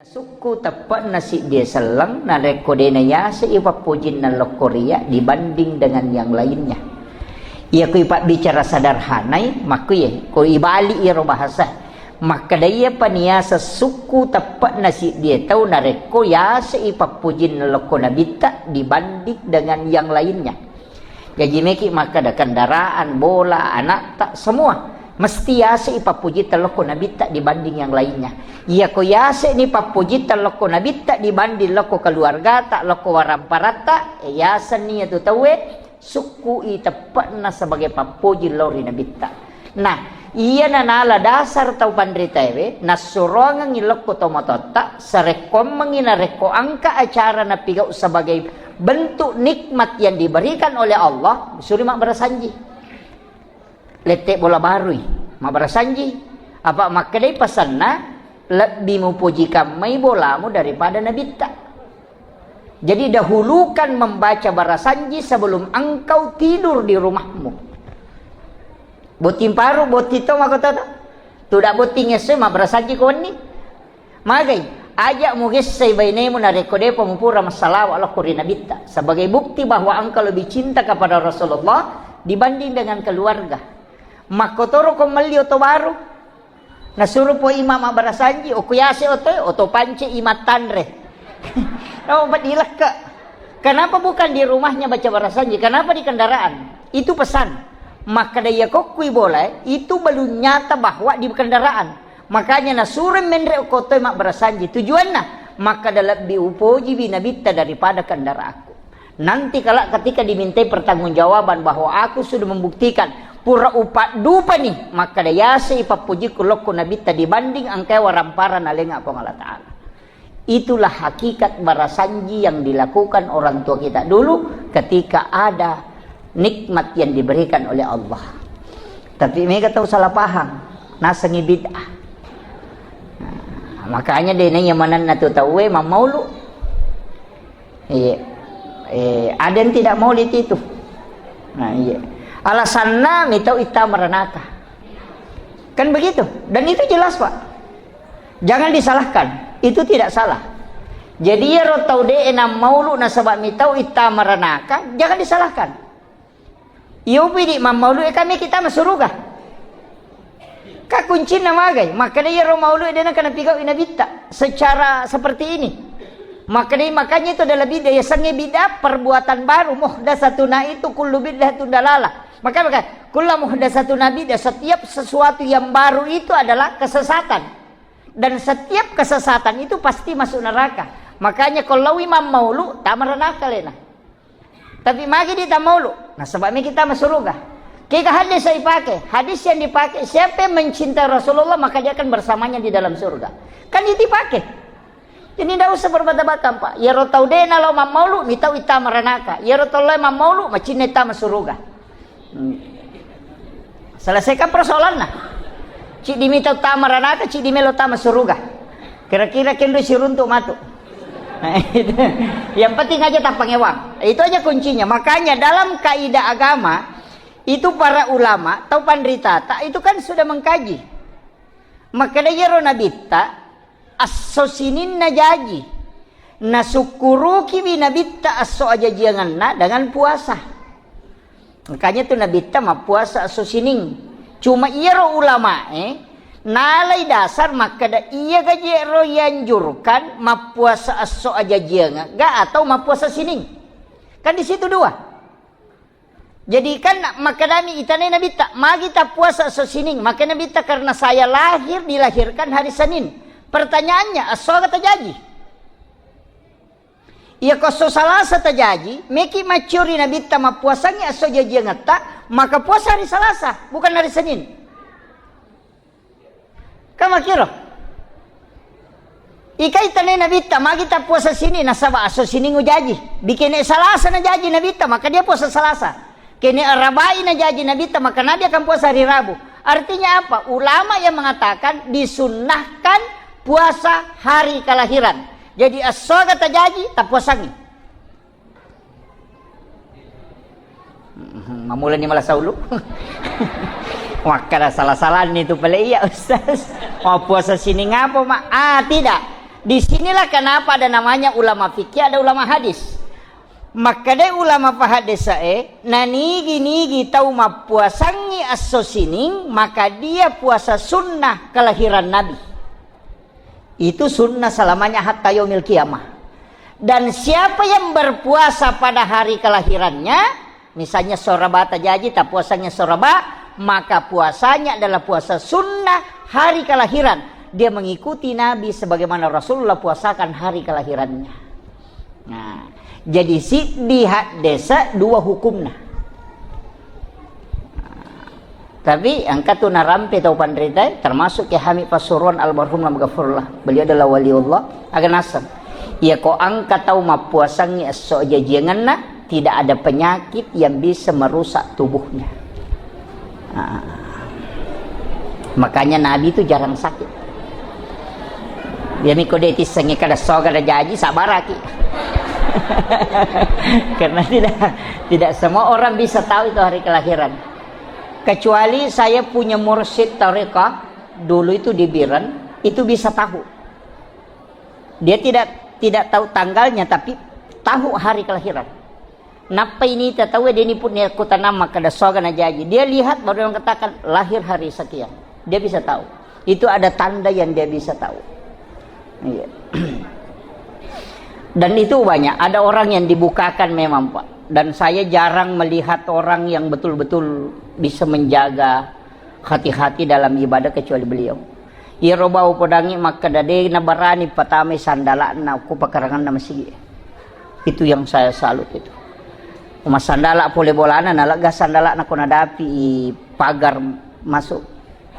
Suku tepat nasi dia selang na rekodena ya seipapujin na lokoria dibanding dengan yang lainnya. Ia ku ipak bicara sadarhanai maku ye ku ibali iro bahasa maka daya paniasa suku tepat nasi dia tahu na reko ya seipapujin na lokona bita dibanding dengan yang lainnya. Jadi meki maka ada kendaraan, bola, anak tak semua mesti yase ipapuji taloko nabita dibanding yang lainnya. Ia ko yase ni papuji taloko nabita dibanding loko keluarga tak loko waramparata yase ni itu tawe suku i tepatna sebagai papuji lori nabita. Nah, iya nala dasar tau pandrita ewe nasurongang iloko tomotota sarekom mengina reko angka acara napigau sebagai bentuk nikmat yang diberikan oleh Allah suri mak berasanji. Letek bola barui mak berasanji apa makadai pasanna lebih mupujikan mai bolamu daripada nabita. Jadi dahulukan membaca barasanji sebelum engkau tidur di rumahmu. Botim paru botito makota tidak boting ese mak barasanji koni magai ajak mugisai bainemu na rekode pemupura masalah Allah kuri nabita sebagai bukti bahwa engkau lebih cinta kepada Rasulullah dibanding dengan keluarga. Makotoro komelio to baru nasuruh po imam barasanji o kuyase oto panci imatanre. No badilak ka. Kenapa bukan di rumahnya baca barasanji? Kenapa di kendaraan? Itu pesan. Maka daya kokui boleh itu belum nyata bahwa di kendaraan. Makanya nasuruh mendre okoto mak barasanji tujuannya maka dalam diupoji binabita daripada kendaraanku. Nanti kalau ketika dimintai pertanggungjawaban bahwa aku sudah membuktikan pura upat dupa nih maka daya se ipapuji kuloko nabita dibanding angkai waramparan alenga ko Allah Ta'ala. Itulah hakikat barasanji yang dilakukan orang tua kita dulu ketika ada nikmat yang diberikan oleh Allah. Tapi mereka tahu salah paham, nasengi bid'ah. Makanya dia nanya mana natu tahu maulu. Ada yang tidak maulid itu. Nah, iya. Alasannya mitau ita merenaka. Kan begitu. Dan itu jelas, Pak. Jangan disalahkan. Itu tidak salah. Jadi ya rotau de enam maulu nasabak mitau ita merenaka, jangan disalahkan. Yopi di maulu kami kita masuruga. Ka kunci nama gai. Maka dia ro maulu dia kena pigau inabita secara seperti ini. Makanya itu adalah bidah ya sange bidah perbuatan baru muhdatsatuna itu kullu bid'atun dalalah. Maka kullu muhdatsatun bidah setiap sesuatu yang baru itu adalah kesesatan. Dan setiap kesesatan itu pasti masuk neraka. Makanya kalau imam maulu tak merenaka lena. Tapi magi dia tak maulu. Nah sebabnya kita masuk surga. Kita hadis saya pakai. Hadis yang dipakai siapa yang mencintai Rasulullah maka dia akan bersamanya di dalam surga. Kan itu dipakai. Jadi tidak usah berbata-bata Pak. Ya rotau dena lo maulu mitau ita merenaka. Ya rotau lo maulu macin ita masuruga. Selesaikan persoalan nah. Cik dimitau ta merenaka, cik dimelo ta masuruga. Kira-kira kendo siruntuk matu. Nah, itu. Yang penting aja tak pangewang. Itu aja kuncinya. Makanya dalam kaidah agama itu para ulama atau pandrita itu kan sudah mengkaji. Maka dia ronabita asosinin najaji nasukuruki binabitta aso aja jangan dengan puasa. Makanya tuh nabita mah puasa asosining. Cuma iya ro ulama nalai dasar maka da iya gaji ro yanjurkan ma puasa aso aja jangan ga atau ma puasa sining. Kan di situ dua. Jadi kan maka dami itane nabita magi ta puasa aso sining maka nabita karena saya dilahirkan hari Senin. Pertanyaannya, asoga terjadi. Ia koso salasa terjadi, meki macuri nabita ma puasanya aso jaji ngata, maka puasa hari Selasa, bukan hari Senin. Kamu kira? Ika itane nabita, magi ta puasa sini nasaba aso sini ngujaji. Bikin Selasa na jaji nabita, maka dia puasa Selasa. Kini Rabai na jaji nabita, maka nabi akan puasa hari Rabu. Artinya apa? Ulama yang mengatakan disunnahkan puasa hari kelahiran. Jadi asoga terjadi tak puasangi. Mamulan ni malah saulu. Wah kada salah-salah ni tu pala iya Ustaz. Mau puasa sini ngapa mak? Tidak. Disinilah kenapa ada namanya ulama fikih, ada ulama hadis. Maka deh ulama hadis nani gini tahu ma puasangi asosining, maka dia puasa sunnah kelahiran Nabi. Itu sunnah selamanya hatta yaumil qiyamah. Dan siapa yang berpuasa pada hari kelahirannya, misalnya sorabata jaji, tak puasanya soraba, maka puasanya adalah puasa sunnah hari kelahiran. Dia mengikuti Nabi sebagaimana Rasulullah puasakan hari kelahirannya. Nah, jadi si di desa dua hukumnya. Tapi angkat tu narampe tau pandrita termasuk ya Hamid Pasuruan almarhum lam ghafurullah. Beliau adalah waliullah agan asam. Ya ko angkat tau ma puasanya so janganna tidak ada penyakit yang bisa merusak tubuhnya. Nah, makanya Nabi itu jarang sakit. Dia mikodetis sengi kada soga da jaji sabaraki. Karena tidak semua orang bisa tahu itu hari kelahiran. Kecuali saya punya mursyid tarekah dulu itu di Biren, itu bisa tahu. Dia tidak tahu tanggalnya tapi tahu hari kelahiran. Napa ini tak tahu dia ini pun dia kota nama kada soga na jaji. Dia lihat baru orang katakan lahir hari sekian. Dia bisa tahu. Itu ada tanda yang dia bisa tahu. Iya. Dan itu banyak. Ada orang yang dibukakan memang Pak. Dan saya jarang melihat orang yang betul-betul bisa menjaga hati-hati dalam ibadah kecuali beliau. Ia robau podangi maka dade nabarani patame sandala na ku pakarangan na masigi. Itu yang saya salut itu. Mas sandala pole bolana nalaga sandala na kunadapi pagar masuk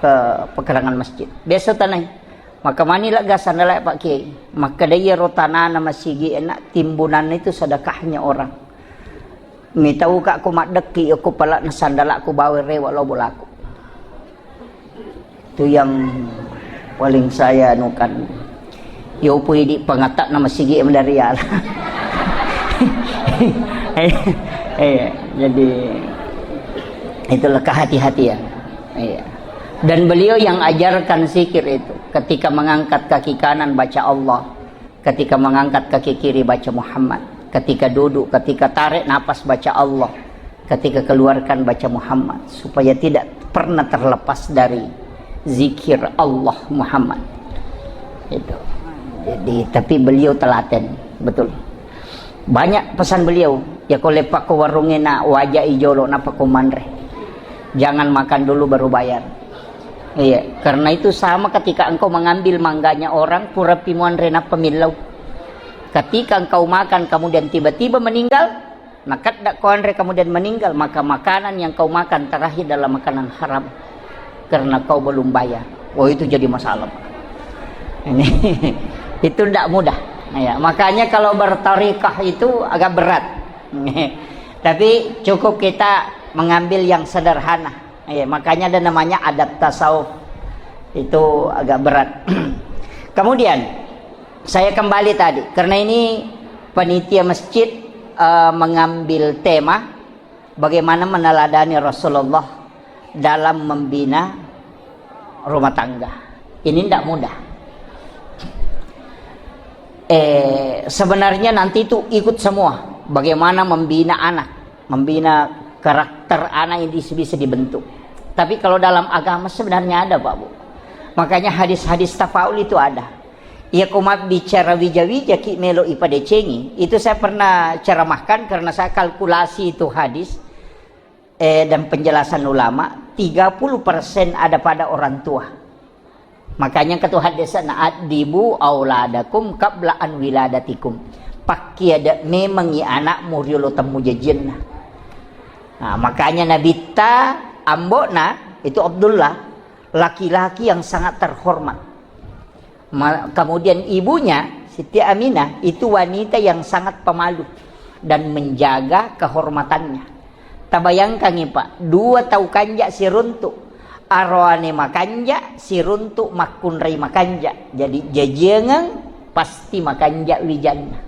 ke pekarangan masjid. Biasa tanay. Maka manila gasan nala Pak Kiai. Maka daya rotana na masigi enak timbunan itu sedekahnya orang. Mitau ka aku madeki aku pala na sandala aku bawa rewa lo bolaku. Itu yang paling saya anukan. Yo pui di pangatak na masigi dari Allah. Jadi itulah kehati-hatian. Iya. Dan beliau yang ajarkan zikir itu. Ketika mengangkat kaki kanan baca Allah, ketika mengangkat kaki kiri baca Muhammad, ketika duduk, ketika tarik napas baca Allah, ketika keluarkan baca Muhammad, supaya tidak pernah terlepas dari zikir Allah Muhammad. Itu. Jadi tapi beliau telaten, betul. Banyak pesan beliau. Ya ko lepak ko warungnya na wajah ijolo napa ko manre. Jangan makan dulu baru bayar. Iya, karena itu sama ketika engkau mengambil mangganya orang pura pimuan rena pemilau. Ketika engkau makan kemudian tiba-tiba meninggal, maka dak konre kemudian meninggal, maka makanan yang kau makan terakhir adalah makanan haram karena kau belum bayar. Oh itu jadi masalah. Ini itu tidak mudah. Ya, makanya kalau bertarikah itu agak berat. Tapi cukup kita mengambil yang sederhana. Ya, makanya ada namanya adat tasawuf. Itu agak berat. Kemudian saya kembali tadi karena ini panitia masjid mengambil tema bagaimana meneladani Rasulullah dalam membina rumah tangga. Ini tidak mudah. Sebenarnya nanti itu ikut semua bagaimana membina anak, membina karakter anak yang bisa dibentuk. Tapi kalau dalam agama sebenarnya ada Pak Bu. Makanya hadis-hadis tafaul itu ada. Ya kumat bicara wija-wija ki melo ipade cengi. Itu saya pernah ceramahkan karena saya kalkulasi itu hadis dan penjelasan ulama 30% ada pada orang tua. Makanya ketua hadis na'adibu auladakum qabla an wiladatikum. Pakiada memang ya anak muriolo temu jajinna. Nah, makanya Nabi ta ambokna itu Abdullah, laki-laki yang sangat terhormat. Kemudian ibunya Siti Aminah itu wanita yang sangat pemalu dan menjaga kehormatannya. Tabayangkan nih Pak, dua tau kanja si runtuk, arwane makanja si runtuk makunrai makanja. Jadi jajangan pasti makanja wijanna.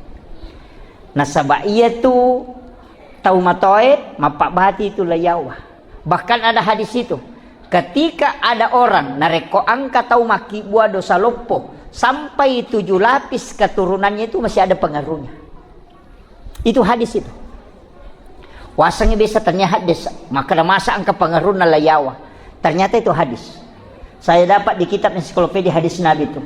Nasaba iya tu tau matoe mapak bati itu layawah. Bahkan ada hadis itu, ketika ada orang nareko angka tau maki buah dosa lopo sampai 7 lapis keturunannya itu masih ada pengaruhnya. Itu hadis itu. Wasangnya bisa ternyata hadis, maka ada masa angka pengaruh na layawa. Ternyata itu hadis. Saya dapat di kitab ensiklopedia hadis Nabi itu,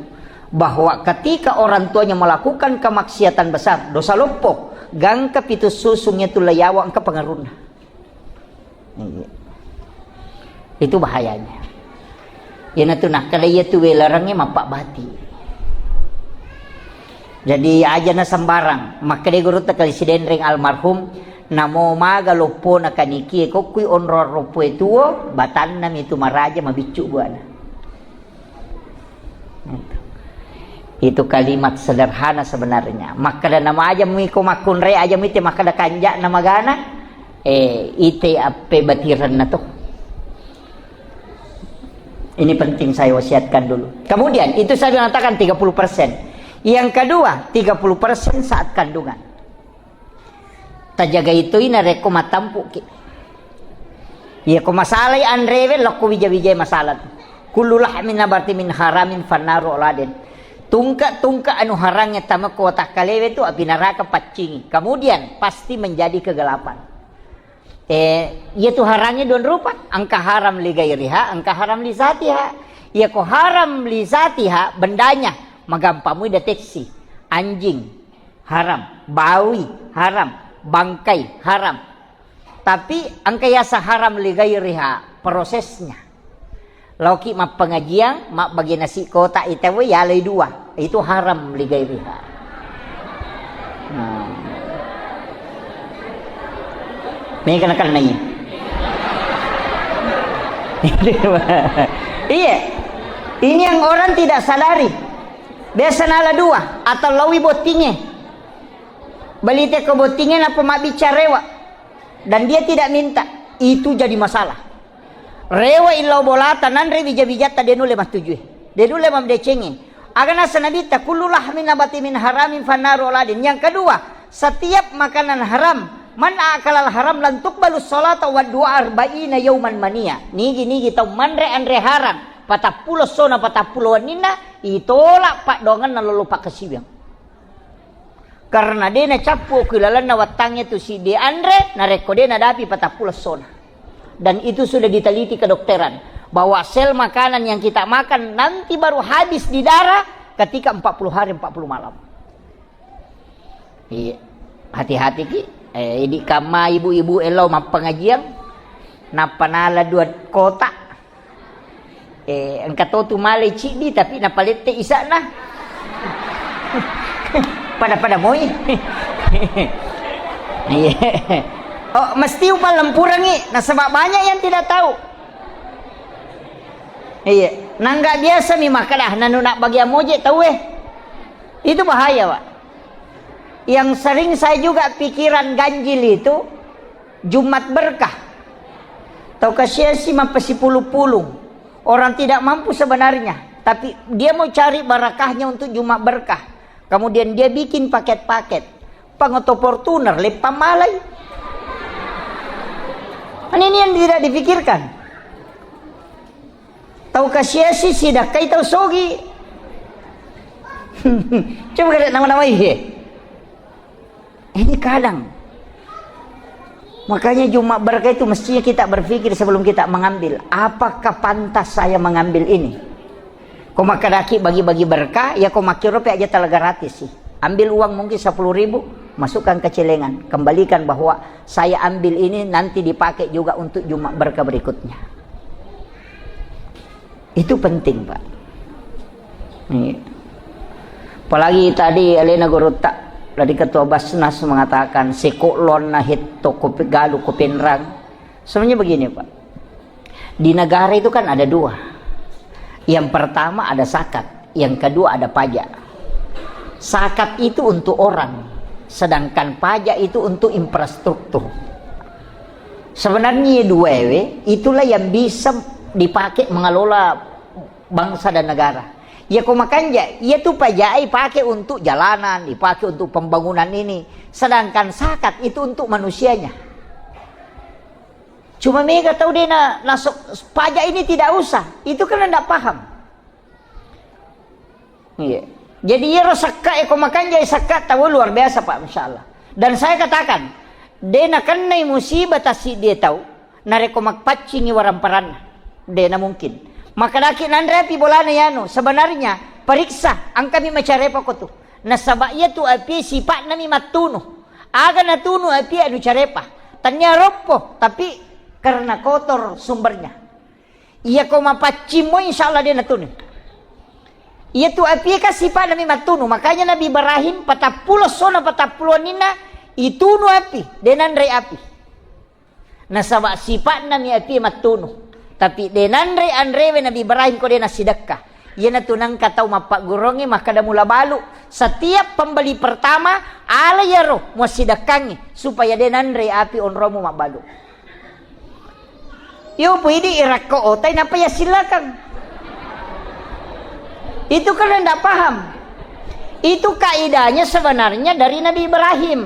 bahwa ketika orang tuanya melakukan kemaksiatan besar, dosa lupuk, gangkap itu susungnya itu layawa angka pengaruhnya. Itu bahayanya. Ya itu nah kalau ia tu larangnya mapak bati. Jadi aja na sembarang. Maka dia Gurutta kali sidendring almarhum namo maga lopo na kaniki ko kui onror ropo itu batan nam itu maraja mabicu buana. Itu kalimat sederhana sebenarnya. Maka da nama aja miko makunre aja mite maka da kanja nama gana ite ape batiran na to. Ini penting saya wasiatkan dulu. Kemudian itu saya mengatakan 30%. Yang kedua 30% saat kandungan. Tajaga itu ina reko matampu ki. Ya ko masalah andrewe lokko bija-bija masalah. Kullu lahmin nabarti min haramin fannaru oladen. Tungka anu harangnya tama kota kalewe itu api neraka pacingi. Kemudian pasti menjadi kegelapan. Yaitu harangnya don rupa. Angka haram li gairiha, angka haram li zatiha. Ya ko haram li zatiha bendanya magampamu deteksi. Anjing haram, bawi haram, bangkai haram. Tapi angka yasa haram li gairiha prosesnya. Lauki mak pengajian, mak bagi nasi kota itu ya lay 2. Itu haram li gairiha. Ini kan nanya. Iya. Ini yang orang tidak sadari. Biasa nala 2 atau lawi botingnya. Balite ke botingnya apa mak bicarewa. Dan dia tidak minta. Itu jadi masalah. Rewa illau bolata nanre bija-bijata dia nule mas tujuh. Dia nule mam decengin. Agana sanabita kullu lahmin nabati min haramin fannaru ladin. Yang kedua, setiap makanan haram man akalal haram lan tuqbalu sholata wa du'a arba'ina yauman mania. Nigi tau manre andre haram. 40 sona 40 nina itolak pak dongan na lulupak kesibiang. Karena dia na capu kilalan na watangnya tu si dia andre na rekode na dapi 40 sona. Dan itu sudah diteliti kedokteran bahwa sel makanan yang kita makan nanti baru habis di darah ketika 40 hari 40 malam. Iya, hati-hati ki. Ini kama ibu-ibu elau map pengajian napanala 2 kota. Engkau tu malai cidi tapi napalete isana. Pada moi. Iya. Oh, mesti upah lempurangi. Nah, sebab banyak yang tidak tahu. Iya. Nah, nggak biasa nih makalah. Nanu nak bagi amoje tahu Itu bahaya, Pak. Yang sering saya juga pikiran ganjil itu Jumat berkah. Tahu kasihan sih mampesi puluh-puluh. Orang tidak mampu sebenarnya. Tapi dia mau cari barakahnya untuk Jumat berkah. Kemudian dia bikin paket-paket. Pengoto Fortuner, lepa malai. Ini yang tidak dipikirkan. Tahu kasihan sih sidak kai tahu sogi. Coba lihat nama-nama ini. Ini kadang. Makanya Jumat berkah itu mestinya kita berpikir sebelum kita mengambil. Apakah pantas saya mengambil ini? Kau makan daki bagi-bagi berkah, ya kau makin rupiah aja telah gratis sih. Ambil uang mungkin 10.000, masukkan ke celengan, kembalikan bahwa saya ambil ini nanti dipakai juga untuk Jumat berkah berikutnya. Itu penting, Pak. Nih. Apalagi tadi Elena Gurutta dari Ketua Basnas mengatakan sekolon nahit toko galu kopinrang. Sebenarnya begini, Pak. Di negara itu kan ada 2. Yang pertama ada zakat, yang kedua ada pajak. Zakat itu untuk orang, sedangkan pajak itu untuk infrastruktur. Sebenarnya 2 itulah yang bisa dipakai mengelola bangsa dan negara. Ya kau makanya, ya tuh pajak pakai untuk jalanan, dipakai untuk pembangunan ini. Sedangkan zakat itu untuk manusianya. Cuma mereka tahu dia pajak ini tidak usah. Itu kan tidak paham. Iya. Jadi ia sakka eko makan jadi sakka tahu luar biasa Pak, insyaallah. Dan saya katakan, dena kanai musibah tasi dia tahu, nareko makpacingi waramparana. Dena mungkin. Maka daki nandrapi bolana yano. Sebenarnya periksa angkami macarepa ko tu. Nasaba iya tu api sifat nami matuno. Aga natuno api adu carepa. Tanya ropo tapi karena kotor sumbernya. Iya ko mapacimo insyaallah dia natuno. Iya tu api ka sifat nami matuno. Makanya Nabi Ibrahim patapulo sona patapulo nina ituno api denandre api. Nasaba sifat nami api matuno. Tapi denandre andrewe Nabi Ibrahim ko dena sidakka. Ia natunang katau mapak gurongi maka dah mula balu. Setiap pembeli pertama ala yaro mo sidakangi supaya denandre api onromo mak balu. Yo pwede irakko otay napa ya silakan. Itu kan tidak paham. Itu kaidahnya sebenarnya dari Nabi Ibrahim.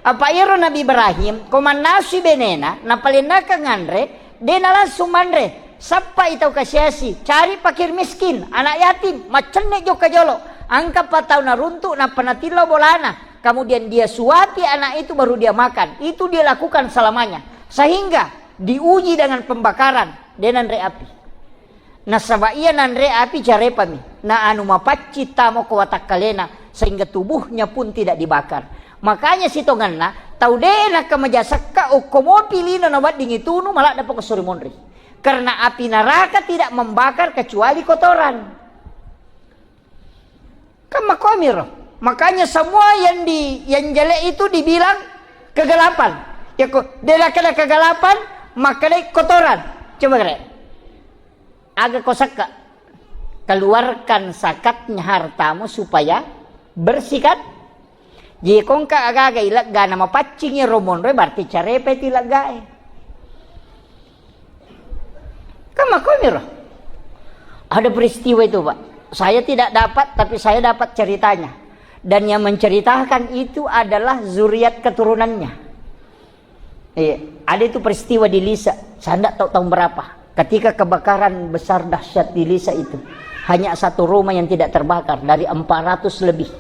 Apa iro Nabi Ibrahim komanasi benena napalena ka ngandre dena langsung mandre. Sapa itau kasiasi, cari pakir miskin, anak yatim, macenne joka jolo. Angka 4 tahun runtuk na panatilo bolana. Kemudian dia suapi anak itu baru dia makan. Itu dia lakukan selamanya. Sehingga diuji dengan pembakaran dengan api. Nah sabaiya nan api carepami. Na anu mapacci tamo ko watakkalena sehingga tubuhnya pun tidak dibakar. Makanya sitonganna tau dena kamajasakka o komo pilino na wading itunu malak dapat kesuri monri. Karena api neraka tidak membakar kecuali kotoran. Kama komiro. Makanya semua yang jelek itu dibilang kegelapan. Ya kok dia kena kegelapan maka dia kotoran. Coba kira. Agak kosaka. Keluarkan sakatnya hartamu supaya bersihkan. Jika kau agak ilagga nama pacingnya romonre berarti carepet ilagga. Kama komiro. Ada peristiwa itu Pak. Saya tidak dapat tapi saya dapat ceritanya. Dan yang menceritakan itu adalah zuriat keturunannya. Iya, ada itu peristiwa di Lisa. Saya tidak tahu tahun berapa. Ketika kebakaran besar dahsyat di Lisa itu. Hanya satu rumah yang tidak terbakar dari 400 lebih.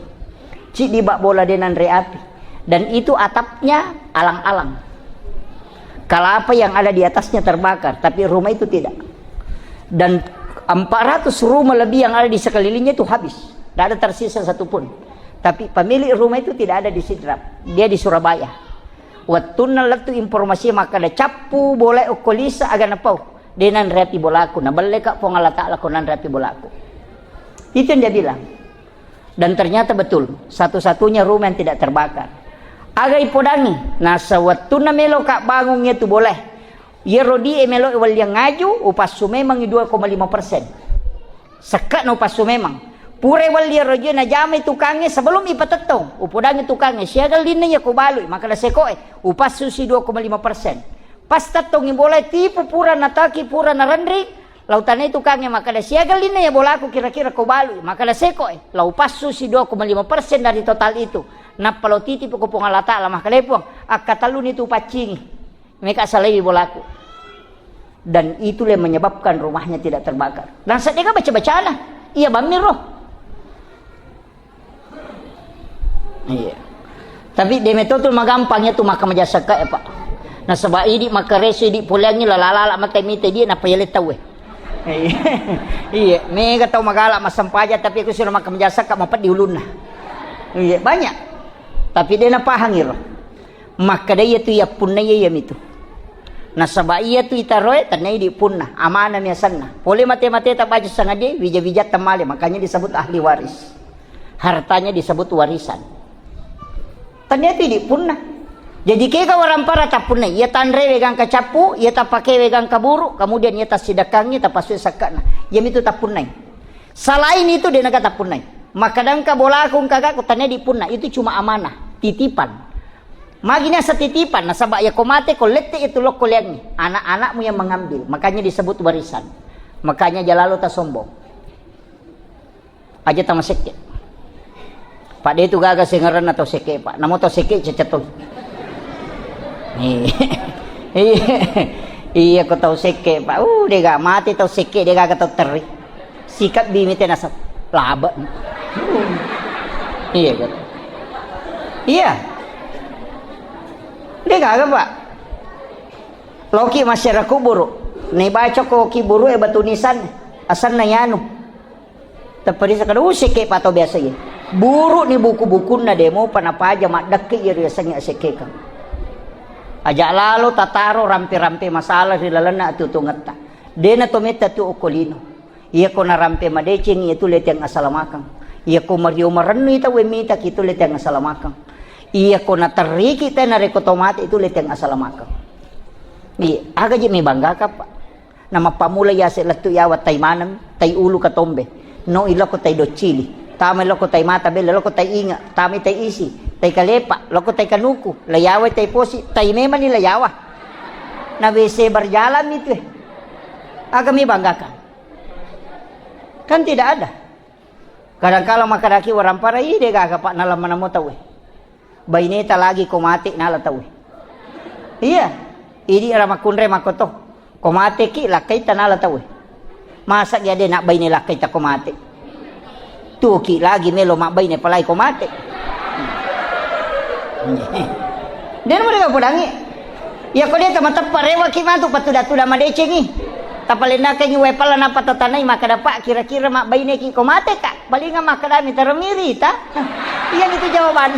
Cik dibak bola dengan api. Dan itu atapnya alang-alang. Kelapa yang ada di atasnya terbakar, tapi rumah itu tidak. Dan 400 rumah lebih yang ada di sekelilingnya itu habis. Tidak ada tersisa satupun. Tapi pemilik rumah itu tidak ada di Sidrap. Dia di Surabaya. Wattuna latu informasi maka ada capu boleh ukolisa agan napau. Denan rapi bolaku. Nah baleka po Allah Ta'ala konan rapi bolaku. Itu yang dia bilang. Dan ternyata betul. Satu-satunya rumah yang tidak terbakar. Agak ipodangi. Nah sawattuna melo kak bangungnya itu boleh. Ia rodi emelo wal yang ngaju upas sumemang 2,5%. Sekat no upas sumemang. Pure wal dia roji na jame tukangnya sebelum ipatetong. Upodangi tukangnya siagal lina ya kubalui maka da sekoe upas susi 2,5%. Pas tetong boleh tipu pura nataki pura narandri lautannya tukangnya maka da siagal lina ya bola aku kira-kira kubalui maka da sekoe lau pas susi 2,5% dari total itu. Nah kalau titip ko pong Allah Ta'ala maka lepuang akatalun itu pacingi. Mereka salahi bolaku. Dan itulah yang menyebabkan rumahnya tidak terbakar. Dan saat dia baca-baca lah. Iya bamir roh. Iya. Tapi dia metode magampangnya tu maka majasaka ya Pak. Nah sebab ini maka resu di pulangi lalala mata mite dia napa yele tahu eh. Iya, mega tahu magala masampaja tapi aku sudah maka majasaka mapat di ulun. Iya, banyak. Tapi dia napa hangir. Maka dia tu ya punna ya itu. Nah sabab ia tu itaroe tanai di punna amanah miasanna. Boleh mate-mate tak baca sangat dia wija-wija tamale makanya disebut ahli waris. Hartanya disebut warisan. Ternyata di punna. Jadi kaya orang para tak punna. Ia tanre wegang kacapu, ia tak pakai wegang kaburu, kemudian ia tak sidakangnya tak pasui sakana. Ia itu tak punna. Selain itu dia nak tak punna. Maka dangka bola aku kagak tanya di punna itu cuma amanah, titipan. Maginya setitipan, nasabak ya komate kolete itu lo koleangnya. Anak-anakmu yang mengambil, makanya disebut warisan. Makanya jalalu tak sombong. Aja tak masek. Pak dia itu gagal sengeran atau seke Pak. Namo to seke cecetul. Iya ko tahu seke Pak. Dia gak mati tahu seke dia gak tahu teri. Sikap bimite nasab laba. Iya kan? Iya. Dia kagak pak. Loki masyarakat buru. Nih baca koki buru batu nisan asal nayanu. Tapi sekarang usik pato biasa ya. Buru nih buku-buku na demo panapa aja mak dek ya biasanya sekekan. Aja lalu tataro rampe-rampe masalah di lalana tutungata. Dena tometa tu okolino. Iya ko narampe madecing itu let yang asalamakang. Iya ko mario maranu ita wemita kitu let yang asalamakang. Iya ko natari kita nareko tomate itu let yang asalamakang. Iya, aga je mi bangga ka pa. Nama pamula ya se latu yawat tay manam, tay ulu katombe. No ilo ko tay docili. Tama loko tay mata bela loko tay inga, tami tay isi, tay kalepa, loko tay kanuku, layawa tay posi, tay memang ni layawa. Na bese berjalan itu. Aga mi banggakan. Kan tidak ada. Kadang-kala makaraki warampara ide gaga pak nalam mana mo tahu. Baineta lagi komate nala tahu. Iya. Ini ramakunre makoto. Komate ki lakai tanala tahu. Masa dia nak baine lakai ta komate. Tuki lagi melo mak baine palai komate. Dan mereka pudangi. Ya ko dia teman-teman rewa ki mantu patuda-tuda madecengi. Tapalena kay wepala na patatanay makadapa kira-kira mak baine ki komate ka. Balinga makadami termiri ta. Iyan itu jawaban.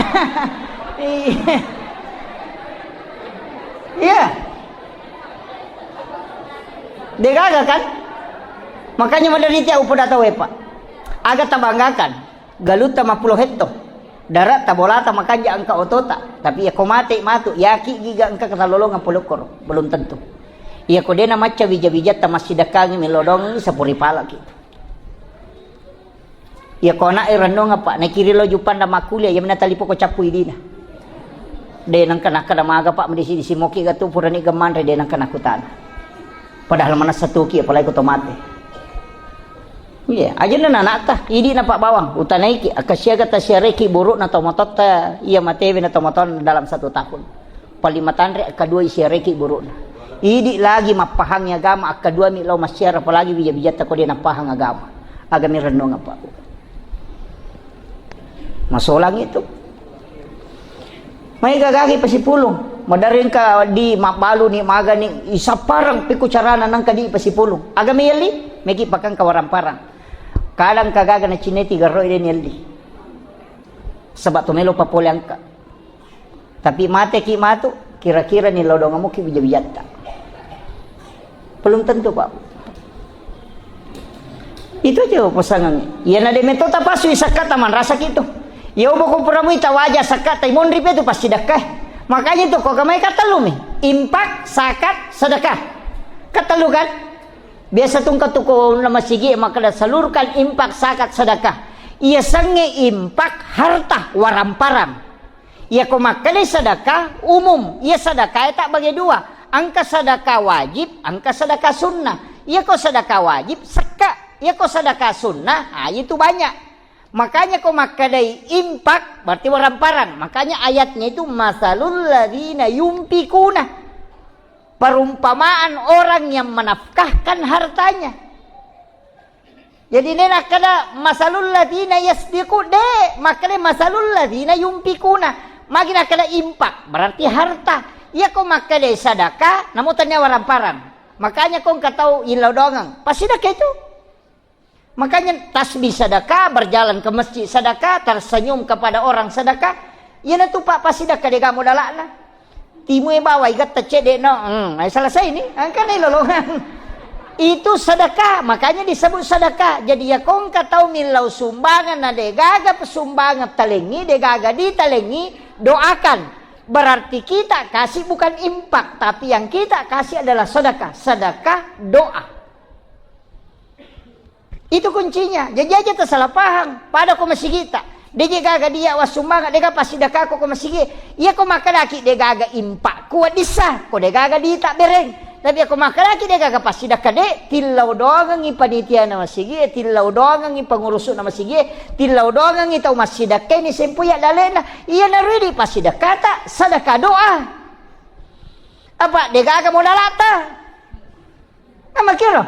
Iya. Degaga kan? Makanya modernity upo data wepa. Aga tabanggakan. Galuta 50 hekto. Darat tabolata makanya angka otota. Tapi ya komate matu yaki giga angka katalolongan pulukor. Belum tentu. Iya ko dena maca bija-bija tamasidakangi melodong sapuri pala gitu. Iya ko na irandong apa nakiri lo jupan da makulia ya menatali poko capui dina. Denang kana kada maga pak medisi di simoki gatu purani gaman re denang kana kutana. Padahal mana satu ki apalagi ko tomate. Iya, aja na nata idi na pak bawang utanai ki akasya kata syareki buruk na tomatot iya matewe na tomaton dalam 1 tahun. Palimatan re kedua syareki buruk na. Idi lagi mapahang agama akadua mi law masyara apalagi bija-bija ta ko dia napahang agama. Agami renung apa. Masolang itu. May gagagi pasipulong. Madarin ka di mabalu ni maga ni isaparang piku carana nang kadi pasipulong. Agami yali meki pakang kawaramparang. Kadang kagaga na chineti garo ile yali. Sebab tumelo papolang ka. Tapi mate ki matu kira-kira ni lodong mo ki bija-bija ta. Belum tentu pak. Itu aja pasangan. Ya nade metota pasu isakat taman rasa gitu. Ya ubo ko puramu ita wajah sakat tai mondri itu pasti dakah. Makanya itu kok kamai katalu mi. Impak, sakat, sedekah. Katalu kan? Biasa tungka tuko nama sigi maka salurkan impak, sakat, sedekah. Ia sange impak harta waramparang. Ia ko makale sedekah umum. Ia sedekah tak bagi dua. Angka sedekah wajib, angka sedekah sunnah. Ia kok sedekah wajib, seka. Ia kok sedekah sunnah, itu banyak. Makanya kok makadai impak, berarti waramparang. Makanya ayatnya itu masalul ladzina yumpikuna. Perumpamaan orang yang menafkahkan hartanya. Jadi nenak kada masalul ladzina yasbiqu de, makanya masalul ladzina yumpikuna. Makin kada impak, berarti harta. Ya kau makan dari sedekah, namun tanya waramparang. Makanya kau nggak tahu ilau dongang. Pas sedekah itu. Makanya tasbih sedekah, berjalan ke masjid sedekah, tersenyum kepada orang sedekah. Ya na tu pak pas sedekah dia kamu dalakna. Timu bawa igat tecede no. Selesai ini. Kan ilolongan. Itu sedekah, makanya disebut sedekah. Jadi ya kau nggak tahu milau sumbangan na degaga pesumbangan talengi, degaga di talengi, doakan. Berarti kita kasih bukan impak, tapi yang kita kasih adalah sedekah. Sedekah doa. Itu kuncinya. Jadi aja tersalah paham. Pada ko masih kita. Dia gaga dia wasumbangan, dia pasti sedekah ko masih kita. Iya ko makalaki dia gaga impak. Kuat disah, ko dia gaga di tak bereng. Tapi ako makalaki dia gaga pasti sedekah de. Tilaw doang ang panitia na masigi, tilaw doang ang panguruso na masigi, tilaw doang ang itaw masidakay ni sempuya dalena. Iya na ready pasti sedekah sedekah doa. Apa dia gaga mo lalata? Nama kira.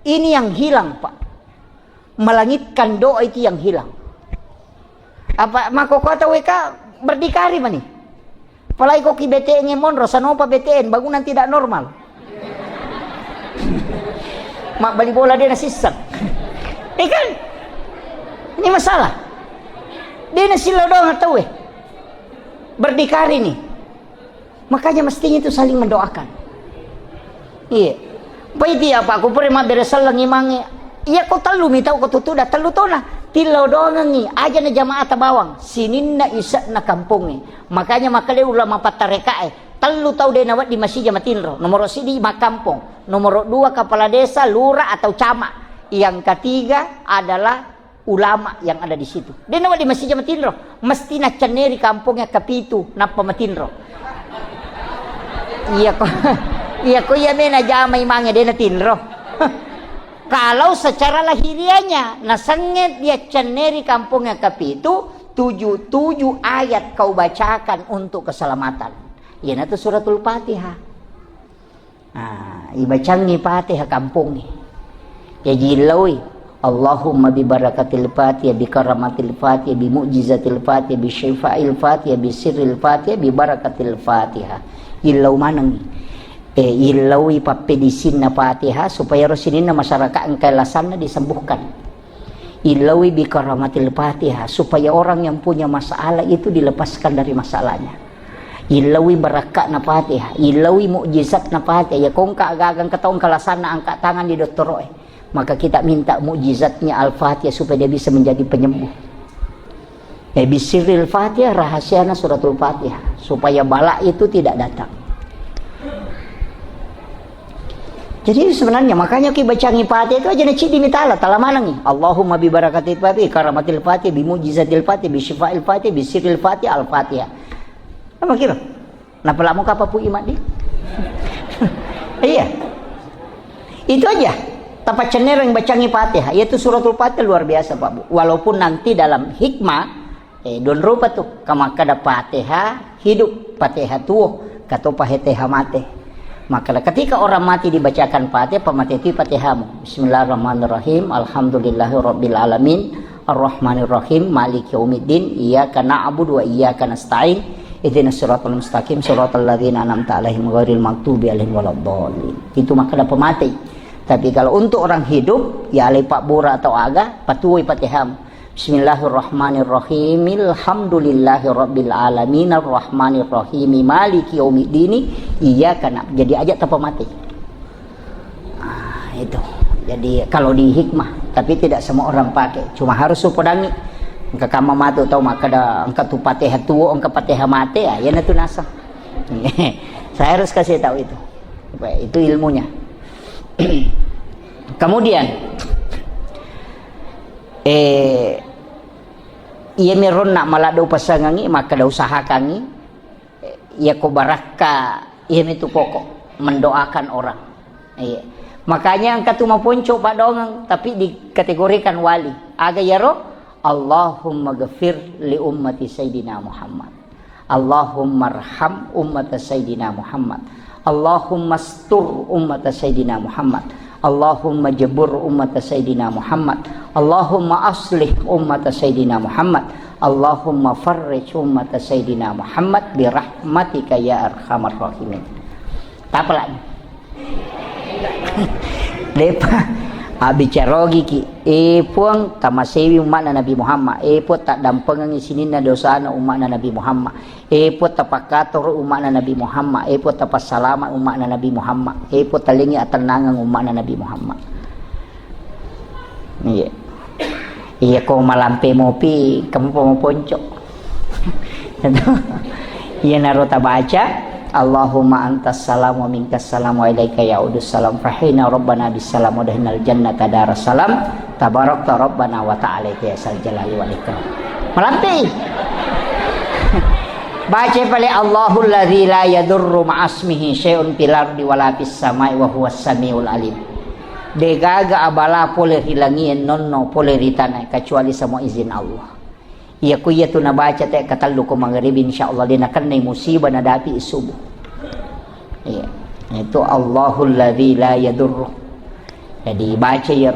Ini yang hilang, Pak. Melangitkan doa itu yang hilang. Apa mako kota WK berdikari mani. Palai ko ki BTN ngemon rosano pa BTN bangunan tidak normal. Mak bali bola dia nasisak. Kan? Ini masalah. Dia nasilau doang atau berdikari nih. Makanya mestinya itu saling mendoakan. Iya. Baik dia apa aku pernah beresalang imangi. Iya kau telu mi tahu kau tutuda telu tona. Tilau dongangi aja na jamaah tabawang sinin na isa na kampungi. Makanya makale ulama patarekae telu tahu dia nawat di masjid Jamatinro. Nomor sidi makampung, nomor 2 kepala desa, lurah atau camat. Yang ketiga adalah ulama yang ada di situ. Dia nawat di masjid Jamatinro, mesti na ceneri kampungnya kepitu na pematinro. Iya kok. Iya kok ya mena jama imangnya dia na tinro. Kalau secara lahirianya nasanget dia ceneri kampungnya kepitu 7 ayat kau bacakan untuk keselamatan. Ya itu suratul Fatihah. Nah, ibacangi Fatihah kampung nih. Ya jilawi Allahumma bi barakatil Fatihah bi karamatil Fatihah bi mu'jizatil Fatihah bi syifa'il Fatihah bi sirril Fatihah bi barakatil Fatihah. Ilau manang ilawi papedisin na Fatihah supaya rosinin na masyarakat ang kailasan na disembuhkan. Ilawi bi karamatil Fatihah supaya orang yang punya masalah itu dilepaskan dari masalahnya. Ilawi barakat na Fatihah, ilawi mukjizat na Fatihah. Ya kung kaagagang kataong kalasan na angkat tangan di dokter maka kita minta mukjizatnya Al-Fatihah supaya dia bisa menjadi penyembuh. Bisiril Fatihah rahasiana suratul Fatihah supaya bala itu tidak datang. Jadi sebenarnya makanya kita bacangi Fatihah itu aja naci dimitala talamanang nih. Allahumma bi barakatil Fatihah, karamatil Fatihah, bi mujizatil Fatihah, bi syifa'il Fatihah, bi sirril Fatihah, al-Fatihah. Apa kira? Napa lamu kapapu iman di? Iya. Itu aja. Tapat cenderung bacangi Fatihah, yaitu suratul Fatihah luar biasa Pak Bu. Walaupun nanti dalam hikmah don rupa tuh kama kada Fatihah hidup, Fatihah tuh kato paheteha mate. Maka ketika orang mati dibacakan Fatihah, pemati itu Fatihahmu. Bismillahirrahmanirrahim. Alhamdulillahirabbil alamin. Arrahmanirrahim. Maliki yaumiddin. Iyyaka na'budu wa iyyaka nasta'in. Ihdinas siratal mustaqim. Siratal ladzina an'amta 'alaihim ghairil maghdubi 'alaihim waladdallin. Itu maka ada pemati. Tapi kalau untuk orang hidup, ya alai Pak Bura atau aga, patuhi Fatihahmu. Bismillahirrahmanirrahim. Alhamdulillahirabbil alamin arrahmanirrahim maliki yaumiddin iyyaka na'budu. Jadi aja tanpa mati. Nah, itu. Jadi kalau di hikmah, tapi tidak semua orang pakai. Cuma harus supodangi. Engka kama matu atau maka ada engka tu Fatihah tuo, engka Fatihah mati ya itu nasa. Saya harus kasih tahu itu. Itu ilmunya. Kemudian ia meron nak malado pasangangi maka da usahakangi ia ko baraka ia itu pokok mendoakan orang. Iya. Makanya angkat tu mapunco pak dong tapi dikategorikan wali. Aga yaro Allahumma ghafir li ummati sayyidina Muhammad. Allahumma arham ummata sayyidina Muhammad. Allahumma astur ummata sayyidina Muhammad. Allahumma jabur ummata sayyidina Muhammad. Allahumma aslih ummata sayyidina Muhammad. Allahumma farrij ummata sayyidina Muhammad bi rahmatika ya arhamar rahimin. Tak apa lagi. Depa bicarogi ki puang tamasewi umat Nabi Muhammad po tak dampengang isinin na dosa na umat Nabi Muhammad po tapakator umat Nabi Muhammad po tapasalamat umat Nabi Muhammad po talingi at tanangang umat Nabi Muhammad. Iya ko malampe mo pi kamu pumupunco. Iya narota baca Allahumma antas salam wa minkas salam wa ilaika ya'udus salam fahina rabbana bisalam wa dahinal jannata daras salam tabarakta rabbana wa ta'ala ya sal jalali wal ikram. Melampi. Baca pale Allahul ladzi la yadurru ma'asmihi syai'un fil ardi wala fis samai wa huwas samiul alim. Degaga abala pole hilangin nonno pole ritana kecuali sama izin Allah. Iya ku iya tu na baca te katallu ko maghrib insyaallah din akan nay musibah na dapi subuh. Iya. Itu Allahul ladzi la yadurru. Jadi baca ya.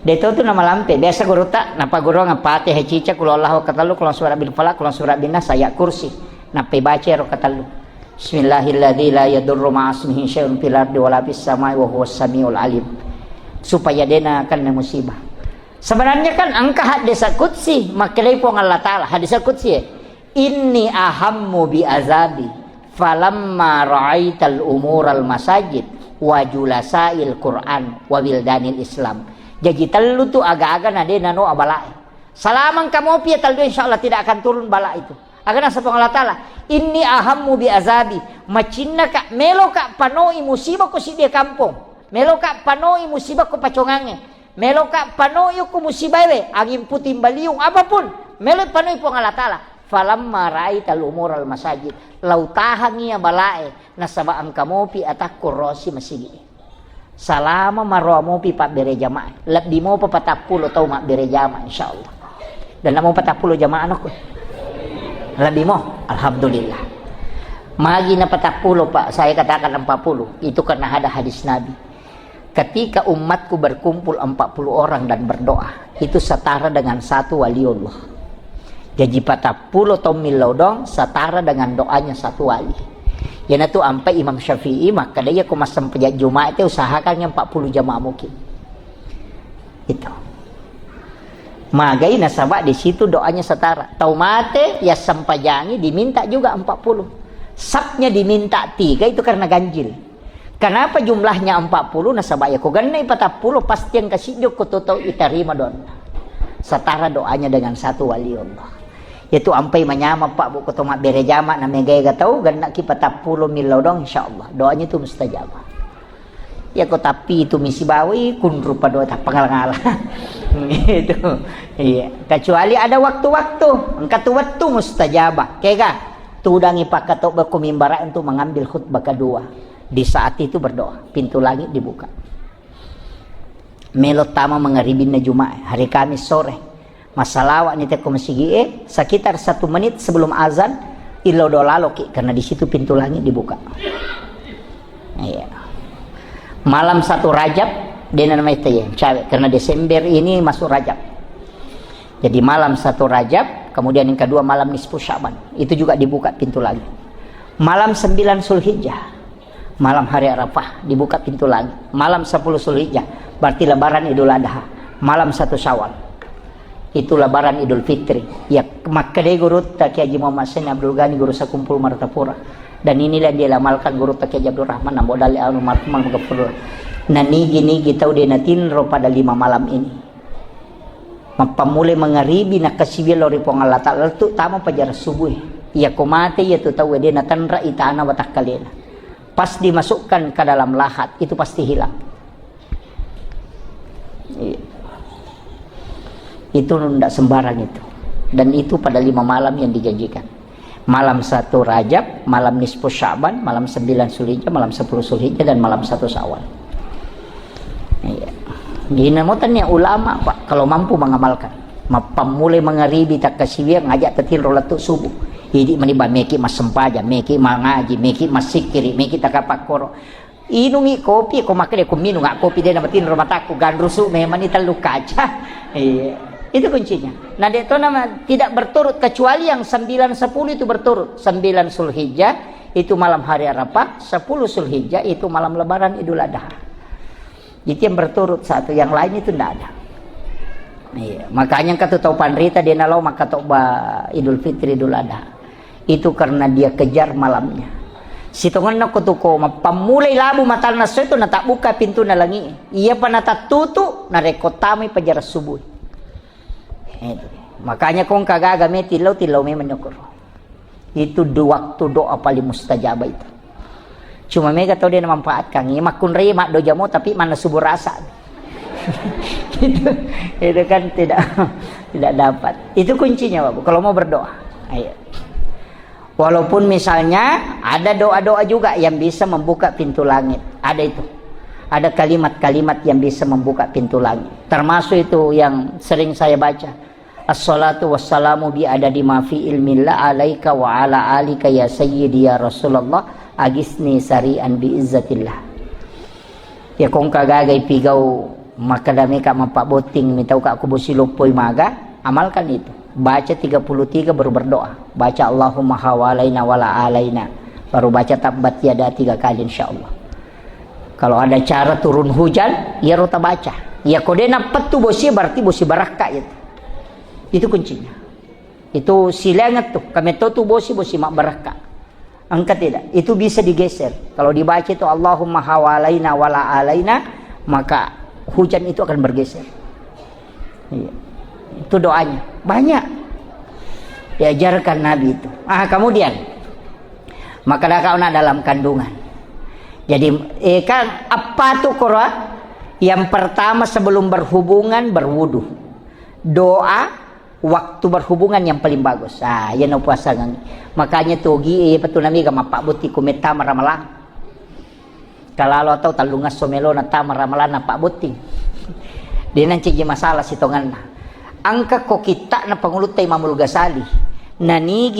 Deto tu nama lampe. Biasa Gurutta, napa guru ngapate hecica kula Allah katalu kula surah bil falaq kula surah bin nas ayat kursi. Napa baca ro katalu. Bismillahilladzi la yadurru ma'asmihi syai'un fil ardi wala fis samai wa huwas samiul alim. Supaya dena akan musibah. Sebenarnya kan angka hadis qudsi makalai pun Allah Taala hadis qudsi. Inni ahammu bi azabi falamma ra'aital umural masajid wa julasail Qur'an wa wildanil Islam. Jadi telu tu agak-agak nade nano abalai. Salamang kamu pia telu insyaallah tidak akan turun bala itu. Agak nasa Allah Taala. Inni ahammu bi azabi. Macinna ka melo ka panoi musibah ko si dia kampung. Melo ka panoi musibah ko pacongange. Melo ka panoi ko musibah we angin putih baliung apapun. Melo panoi po Allah Taala. Falamma ra'aital umur al masajid. Lau tahangi abalai nasaba ang kamu pi atak kurosi masjid. Salama marwamu pi pak bere jamaah. Lebih mau 40 tau mak bere jamaah insyaallah. Dan mau 40 jamaah anakku. Lebih mau alhamdulillah. Magi na 40 Pak, saya katakan 40. Itu karena ada hadis Nabi. Ketika umatku berkumpul 40 orang dan berdoa, itu setara dengan satu waliullah. Jadi 40 tau milodong setara dengan doanya satu wali. Yana tu sampai Imam Syafi'i maka dia ko masam pejak Jumat itu usahakan yang 40 jamaah mungkin. Itu. Magai nasabak di situ doanya setara. Tau mate ya sampajangi diminta juga 40. Sabnya diminta 3 itu karena ganjil. Kenapa jumlahnya 40 nasabak ya ko ganai 40 pasti yang kasih dia ko totau iterima don. Setara doanya dengan satu wali Allah. Itu ampai menyama Pak bu ketoma bere jama na megay gatau ganna ki 40 mil dong insyaallah doanya itu mustajabah. Ya kok tapi itu misi bawi kun rupa doa tak pengal-ngala. Gitu. Iya, kecuali ada waktu-waktu, engkat waktu mustajabah. Kega tudangi Pak katok ba kumimbara untuk mengambil khutbah kedua. Di saat itu berdoa, pintu langit dibuka. Melot tama mengaribin na Jumat, hari Kamis sore. Masalawak ni teko masigi sekitar 1 menit sebelum azan ilo dolaloki karena di situ pintu langit dibuka. Iya. Malam 1 Rajab dia namanya tayang cewek karena Desember ini masuk Rajab. Jadi malam 1 Rajab, kemudian yang kedua malam nisfu Sya'ban, itu juga dibuka pintu langit. Malam 9 Zulhijjah, malam hari Arafah dibuka pintu langit. Malam 10 Zulhijjah, berarti lebaran Idul Adha. Malam 1 Syawal, itu lebaran Idul Fitri. Ya makanya Gurutta Kiai Haji Muhammad Sen Abdul Ghani guru sakumpul Martapura. Dan inilah dia amalkan Gurutta Kiai Abdul Rahman nambodali almarhum magafur. Nah nigi tahu dia natinro pada 5 malam ini. Mapamulai mengaribi nak kasibil lori pong Allah Ta'ala tu tama pajar subuh. Ya kumate ya tu tahu dia natanra itana watak kalena. Pas dimasukkan ke dalam lahat itu pasti hilang. Itu tidak sembarang itu. Dan itu pada 5 malam yang dijanjikan. Malam 1 Rajab, malam nisfu Sya'ban, malam 9 Zulhijjah, malam 10 Zulhijjah, dan malam 1 Syawal. Iya. Gina mo tanya ulama Pak kalau mampu mengamalkan. Mapamulai mengaribi tak kasih ngajak tetil rolatu subuh. Jadi meniba meki mas sempaja, meki mangaji, meki masikiri, meki takapakoro. Inungi kopi ko makanya ko minum ngak kopi dia nabatin rumah taku ganrusu memang itu luka aja. Iya. Itu kuncinya. Nah dia itu nama tidak berturut kecuali yang 9-10 itu berturut. 9 Zulhijjah itu malam hari Arafah, 10 Zulhijjah itu malam lebaran Idul Adha. Itu yang berturut satu, yang lain itu tidak ada. Iya. Makanya kata tahu panrita dia nalau maka tahu Idul Fitri Idul Adha. Itu karena dia kejar malamnya. Sitongan na kutuko mapamulay labu matal na so itu na tak buka pintu na langi. Iya pa natatuto na rekotami pajar subuh. Itu. Makanya kung kagagami tilaw may menyukur. Itu waktu doa paling mustajabah itu. Cuma mereka tahu dia memanfaatkan. Ya makun rima doja mo tapi mana subur rasa. itu kan tidak dapat. Itu kuncinya Bapak. Kalau mau berdoa. Ayo. Walaupun misalnya ada doa-doa juga yang bisa membuka pintu langit. Ada itu. Ada kalimat-kalimat yang bisa membuka pintu langit. Termasuk itu yang sering saya baca. As-salatu wassalamu bi adadi ma fi ilmillah alaika wa ala alika ya sayyidi ya Rasulullah agisni sari'an bi izzatillah. Ya kung kagagay pigaw Maka dami kak mapak boting mitau kak kubusi lupoi maga, amalkan itu. Baca 33 baru berdoa. Baca Allahumma hawalaina wala alaina. Baru baca tabbat yada 3 kali insyaallah. Kalau ada cara turun hujan, ya rota baca. Ya kodena petu bosi berarti bosi barakah itu. Itu kuncinya. Itu silengat tuh. Kami tahu tuh bosi mak barakah. Angkat tidak. Itu bisa digeser. Kalau dibaca itu Allahumma hawalaina wala alaina, maka hujan itu akan bergeser. Iya. Itu doanya. Banyak. Diajarkan Nabi itu. Kemudian maka kau dalam kandungan. Jadi kan apa tuh Quran? Yang pertama sebelum berhubungan berwudu. Doa waktu berhubungan yang paling bagus. Ya no puasa ngang. Makanya tuh betul nami gama pak buti kumeta maramalang. Kalau tahu talungas somelo na tama ramalan na pak buti. Dia nanti jadi masalah sitongan. Angka kok kita na pangulut Imamul Ghazali. Nani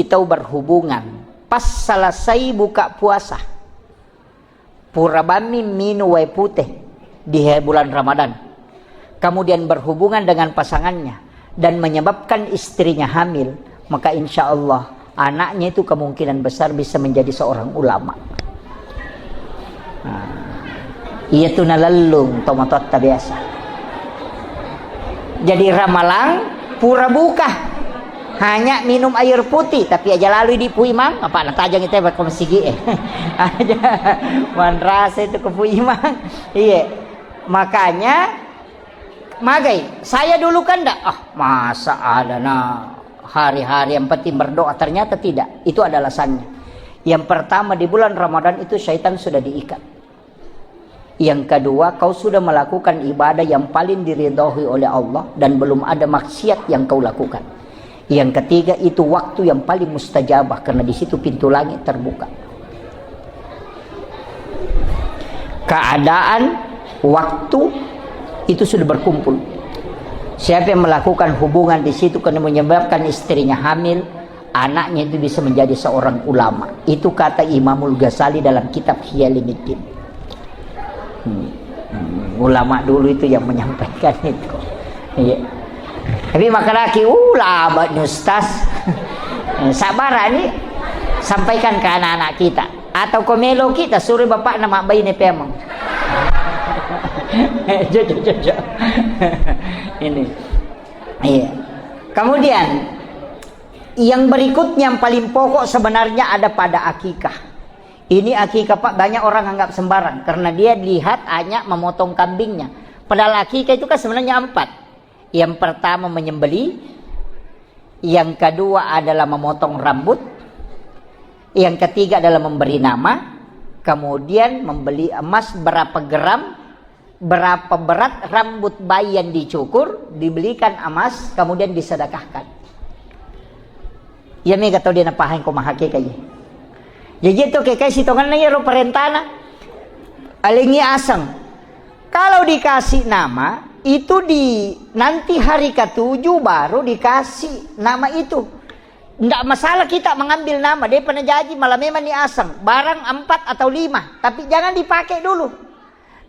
tahu berhubungan. Pas selesai buka puasa. Purabami minu wai putih di bulan Ramadan. Kemudian berhubungan dengan pasangannya dan menyebabkan istrinya hamil, maka insya Allah anaknya itu kemungkinan besar bisa menjadi seorang ulama. Iya tuh nalalung tomatot biasa. Jadi ramalang pura buka hanya minum air putih, tapi aja lalu di puimang apa nak tajang itu bakal sigi aja man rasa itu ke puimang. Iya, makanya magai saya dulu kan masa ada hari-hari yang penting berdoa, ternyata tidak. Itu ada alasannya. Yang pertama, di bulan Ramadan itu syaitan sudah diikat. Yang kedua, kau sudah melakukan ibadah yang paling diridhoi oleh Allah dan belum ada maksiat yang kau lakukan. Yang ketiga, itu waktu yang paling mustajabah karena di situ pintu langit terbuka. Keadaan waktu itu sudah berkumpul. Siapa yang melakukan hubungan di situ karena menyebabkan istrinya hamil, anaknya itu bisa menjadi seorang ulama. Itu kata Imamul Ghazali dalam kitab Hiyalimuddin. Ulama dulu itu yang menyampaikan itu. Iya. Tapi maka laki lama Ustaz. Sabar ini sampaikan ke anak-anak kita atau komelo kita suruh bapak nama bayi ne pemang. Jojo. Ini. Iya. Kemudian yang berikutnya yang paling pokok sebenarnya ada pada akikah. Ini akikah Pak, banyak orang anggap sembarang karena dia lihat hanya memotong kambingnya. Padahal akikah itu kan sebenarnya 4. Yang pertama menyembeli, yang kedua adalah memotong rambut, yang ketiga adalah memberi nama, kemudian membeli emas berapa gram, berapa berat rambut bayi yang dicukur, dibelikan emas, kemudian disedekahkan. Ya mega tahu dia napahan ko mahake kaya. Jadi itu kayak sitongan na yero perentana, alingi asang. Kalau dikasih nama itu di nanti hari ke-7 baru dikasih nama itu. Enggak masalah kita mengambil nama dia pernah jadi malah memang ni asang barang 4 atau 5, tapi jangan dipakai dulu.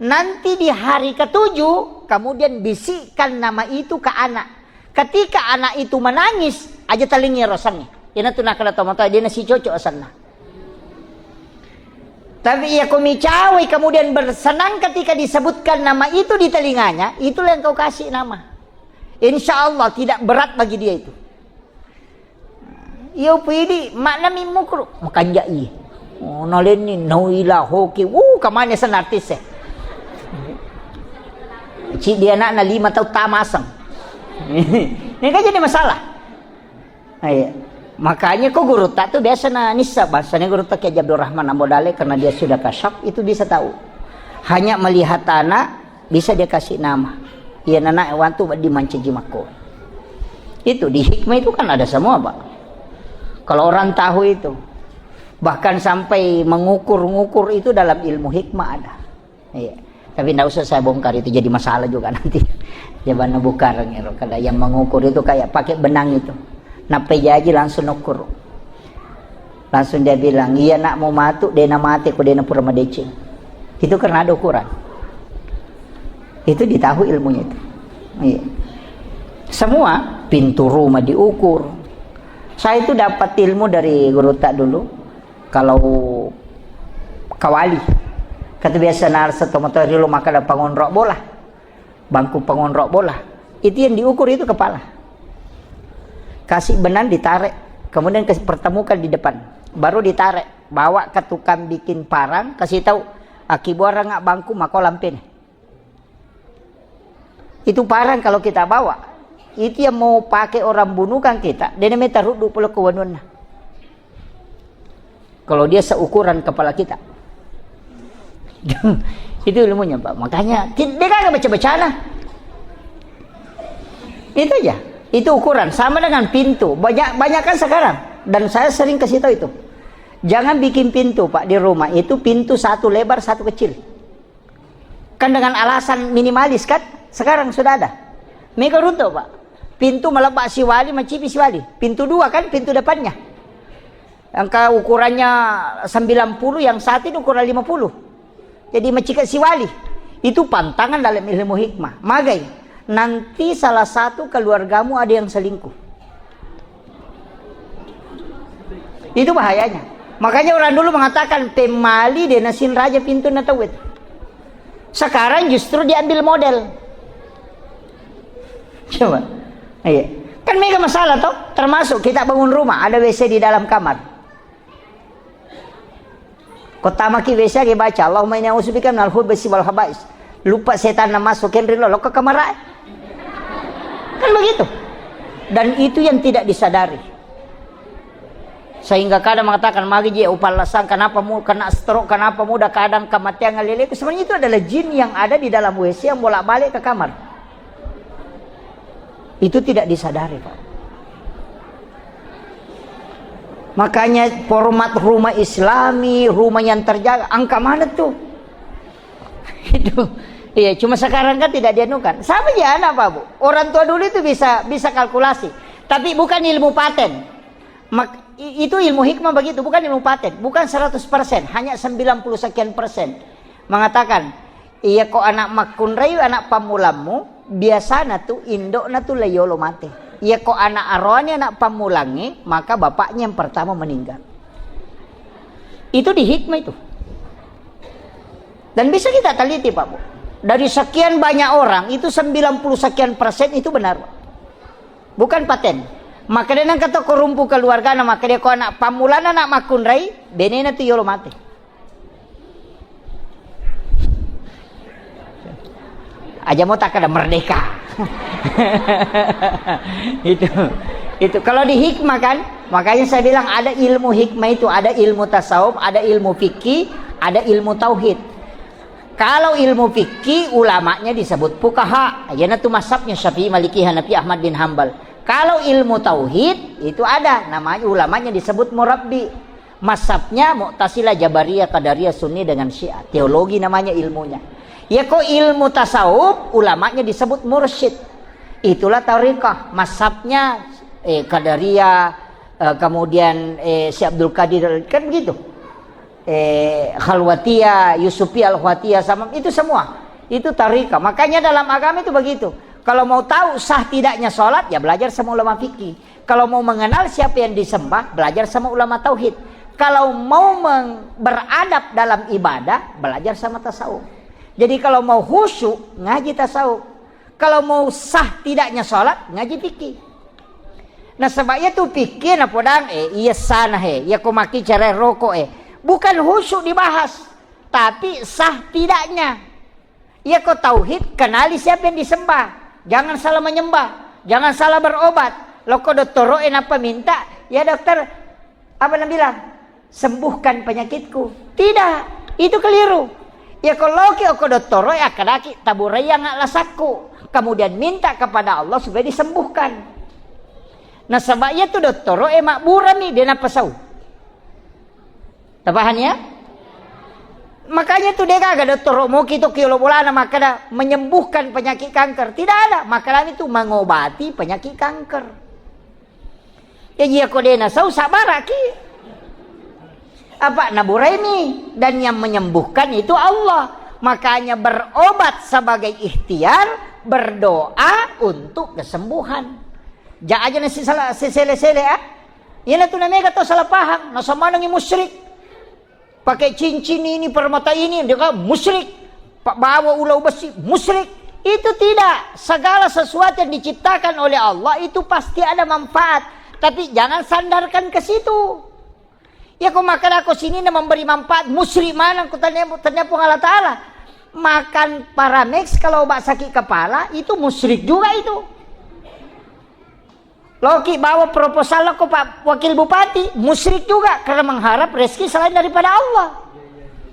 Nanti di hari ke-7 kemudian bisikkan nama itu ke anak. Ketika anak itu menangis aja telingi rosannya. Ina tu nakala tomato dia nasi cocok sana. Tapi ia kumicawi kemudian bersenang ketika disebutkan nama itu di telinganya, itulah yang kau kasih nama. Insya Allah tidak berat bagi dia itu. Ia pidi makna mimukru makan jai. Oh naleni nauila hoki. Kamanya san artis Cik dia nak 5 tahun tamasang. Ini kan jadi masalah. Ayo. Makanya kok Gurutta tuh biasa nisa bahasanya Gurutta kayak Abdul Rahman Ambodale karena dia sudah kasyaf itu bisa tahu. Hanya melihat anak bisa dia kasih nama. Iya nana ewan tuh di mancejimako. Itu di hikmah itu kan ada semua Pak. Kalau orang tahu itu, bahkan sampai mengukur-ngukur itu dalam ilmu hikmah ada. Iya. Tapi tidak usah saya bongkar itu jadi masalah juga nanti. Jawabannya bukan kalau yang mengukur itu kayak pakai benang itu. Napai jaji langsung ukur. Langsung dia bilang, iya nak mau matu, dia nak mati, kok dia nak pura madecing. Itu karena ada ukuran. Itu ditahu ilmunya itu. Iya. Semua pintu rumah diukur. Saya itu dapat ilmu dari Gurutta dulu. Kalau kawali kata biasa narsa tomatori lo maka ada pangonrok bola, bangku pangonrok bola, itu yang diukur itu kepala. Kasih benang ditarik, kemudian kasih pertemukan di depan, baru ditarik, bawa ke tukang bikin parang, kasih tahu akibat ngak bangku maka lampin. Itu parang kalau kita bawa, itu yang mau pakai orang bunuhkan kita, dia namanya taruh 20 kewanun. Kalau dia seukuran kepala kita. Itu ilmunya, Pak. Makanya dia kagak baca-baca nah. Itu aja. Itu ukuran sama dengan pintu. Banyak kan sekarang. Dan saya sering kasih tahu itu. Jangan bikin pintu, Pak, di rumah. Itu pintu satu lebar, satu kecil. Kan dengan alasan minimalis kan? Sekarang sudah ada. Mega runtuh, Pak. Pintu melebak si wali, macipi si wali. Pintu 2 kan, pintu depannya. Angka ukurannya 90, yang saat ini ukuran 50. Jadi macikat si wali. Itu pantangan dalam ilmu hikmah. Magai, nanti salah satu keluargamu ada yang selingkuh. Itu bahayanya. Makanya orang dulu mengatakan pemali denasin raja pintu natawet. Sekarang justru diambil model. Coba. Iya. Kan mega masalah toh. Termasuk kita bangun rumah ada WC di dalam kamar. Kota maki WC lagi baca Allahumma inni a'udzubika minal khubuthi wal khaba'is. Lupa setan masukin lo ke kamar. Kan begitu. Dan itu yang tidak disadari. Sehingga kadang mengatakan magi je upal lasang kenapa mu kena stroke, kenapa mudah kadang kematian ngalile. Sebenarnya itu adalah jin yang ada di dalam WC yang bolak-balik ke kamar. Itu tidak disadari, Pak. Makanya format rumah Islami, rumah yang terjaga, angka mana tuh? Itu, iya. Cuma sekarang kan tidak dianukan. Sama aja anak, Pak, Bu. Orang tua dulu itu bisa kalkulasi, tapi bukan ilmu paten. Itu ilmu hikmah begitu, bukan ilmu paten, bukan 100%, hanya 90 sekian persen. Mengatakan, iya kok anak makun rayu anak pamulamu, biasanya tuh indok na tuh layolo mate. Ya kok anak arwahnya anak pamulangi, maka bapaknya yang pertama meninggal. Itu di hikmah itu. Dan bisa kita teliti, Pak Bu. Dari sekian banyak orang, itu 90 sekian persen itu benar, Pak. Bukan paten. Maka dia kata korumpu keluarga, maka dia kok anak pamulan anak makunrai, benena tu yolo mate. Aja mau tak ada merdeka. itu kalau di hikmah kan, makanya saya bilang ada ilmu hikmah itu, ada ilmu tasawuf, ada ilmu fikih, ada ilmu tauhid. Kalau ilmu fikih ulamanya disebut fuqaha, yana tu mazhabnya Syafi'i, Maliki, Hanafi, Ahmad bin Hambal. Kalau ilmu tauhid itu ada namanya ulamanya disebut murabbi. Mazhabnya Mu'tazilah, Jabariyah, Qadariyah, Sunni dengan Syiah. Teologi namanya ilmunya. Ya kok ilmu tasawuf ulamanya disebut mursyid. Itulah tariqah, mazhabnya Qadariyah, kemudian si Abdul Qadir kan begitu. Khalwatiyah, Yusufiyah, Al-Khawatiyah sama itu semua. Itu tariqah. Makanya dalam agama itu begitu. Kalau mau tahu sah tidaknya sholat, ya belajar sama ulama fikih. Kalau mau mengenal siapa yang disembah, belajar sama ulama tauhid. Kalau mau beradab dalam ibadah, belajar sama tasawuf. Jadi kalau mau khusyuk, ngaji tasawuf. Kalau mau sah tidaknya sholat, ngaji fikih. Nah sebabnya tuh fikih na podang iya sana ya kau maki cara rokok bukan khusyuk dibahas, tapi sah tidaknya. Ya kau tauhid, kenali siapa yang disembah. Jangan salah menyembah, jangan salah berobat. Lo kau dokter apa minta? Ya dokter, apa nak bilang? Sembuhkan penyakitku. Tidak, itu keliru. Ya kalau kau dokter akadaki taburai yang lasaku. Kemudian minta kepada Allah supaya disembuhkan. Nah sebabnya tu dokter makburan nih dia nak pasau. Tapahan ya? Makanya tu dia kagak dokter mau kita kilo bola maka menyembuhkan penyakit kanker. Tidak ada. Makanan itu mengobati penyakit kanker. Ya jika kau dia nasau sabar aki. Apa naburai nih, dan yang menyembuhkan itu Allah. Makanya berobat sebagai ikhtiar, berdoa untuk kesembuhan. Jangan aja nasi salah sele-sele ah. Yana tu namanya kata salah paham. Nasa mana ngi musyrik. Pakai cincin ini, permata ini, dia kata musyrik. Pak bawa ulau besi, musyrik. Itu tidak. Segala sesuatu yang diciptakan oleh Allah itu pasti ada manfaat. Tapi jangan sandarkan ke situ. Ya kau makan aku sini nak memberi manfaat. Musyrik mana aku tanya pun Allah Ta'ala. Makan Paramex kalau obat sakit kepala itu musyrik juga itu. Loki bawa proposal ke Pak Wakil Bupati, musyrik juga karena mengharap rezeki selain daripada Allah.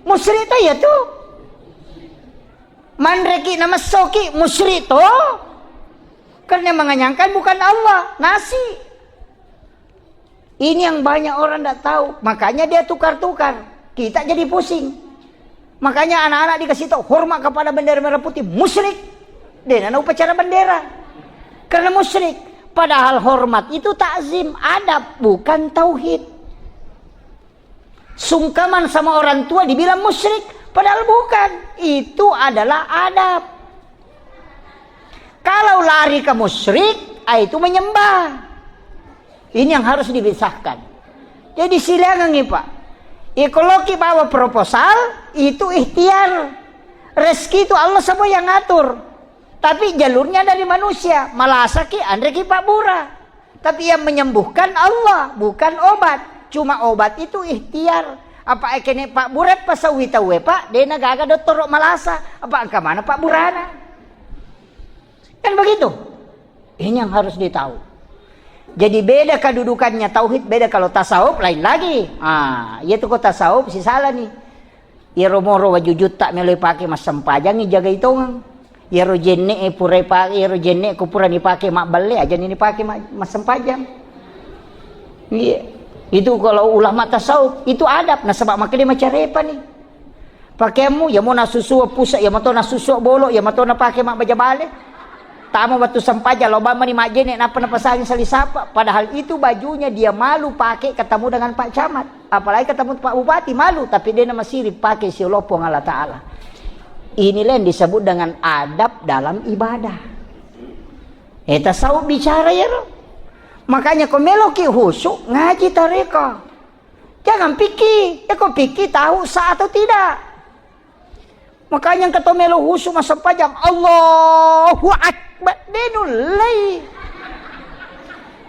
Musyrik itu ya tuh. Mandreki nama soki musyrik tuh. Karena menganyangkan bukan Allah, nasi. Ini yang banyak orang tidak tahu, makanya dia tukar-tukar. Kita jadi pusing. Makanya anak-anak dikasih tahu hormat kepada bendera merah putih, musyrik. Dia nak upacara bendera. Karena musyrik. Padahal hormat itu takzim, adab, bukan tauhid. Sungkaman sama orang tua dibilang musyrik, padahal bukan. Itu adalah adab. Kalau lari ke musyrik, itu menyembah. Ini yang harus dipisahkan. Jadi silakan nih Pak. Kalau kita bawa proposal, itu ikhtiar. Rezeki itu Allah semua yang ngatur. Tapi jalurnya dari manusia. Malasa ki, andre ki Pak Bura. Tapi yang menyembuhkan Allah, bukan obat. Cuma obat itu ikhtiar. Apa kene Pak Burat pasawita we Pak, dia nagaga dokter malasa. Apa ke mana Pak Burana? Kan begitu. Ini yang harus ditahu. Jadi beda kedudukannya tauhid, beda kalau tasawuf lain lagi. Ya tuh kok tasawuf si salah nih. Ya romoro wajujut tak melalui pakai mas sempajang jaga itu ngang. Ya rojene pura pakai, ya rojene kupura ni pakai mak bale aja ini pakai mas sempajang. Iya. Itu kalau ulama tasawuf itu adab. Nah sebab makanya macam repa nih. Pakaimu ya mau nasusu pusat, ya mau to nasusu bolok, ya mau to na pakai mak baja bale. Tamu batu sempaja loba mani majene napa pasangin salisapa, padahal itu bajunya dia malu pakai ketemu dengan Pak Camat, apalagi ketemu Pak Bupati malu, tapi dia nama sirip pakai si lopong Allah Ta'ala. Inilah yang disebut dengan adab dalam ibadah. Tasawuf bicara ya roh. Makanya kau meloki khusyuk ngaji tareka. Jangan pikir, ya kau pikir tahu sah atau tidak. Makanya yang kata melo khusyuk masa pajang Allahu Akbar denulai.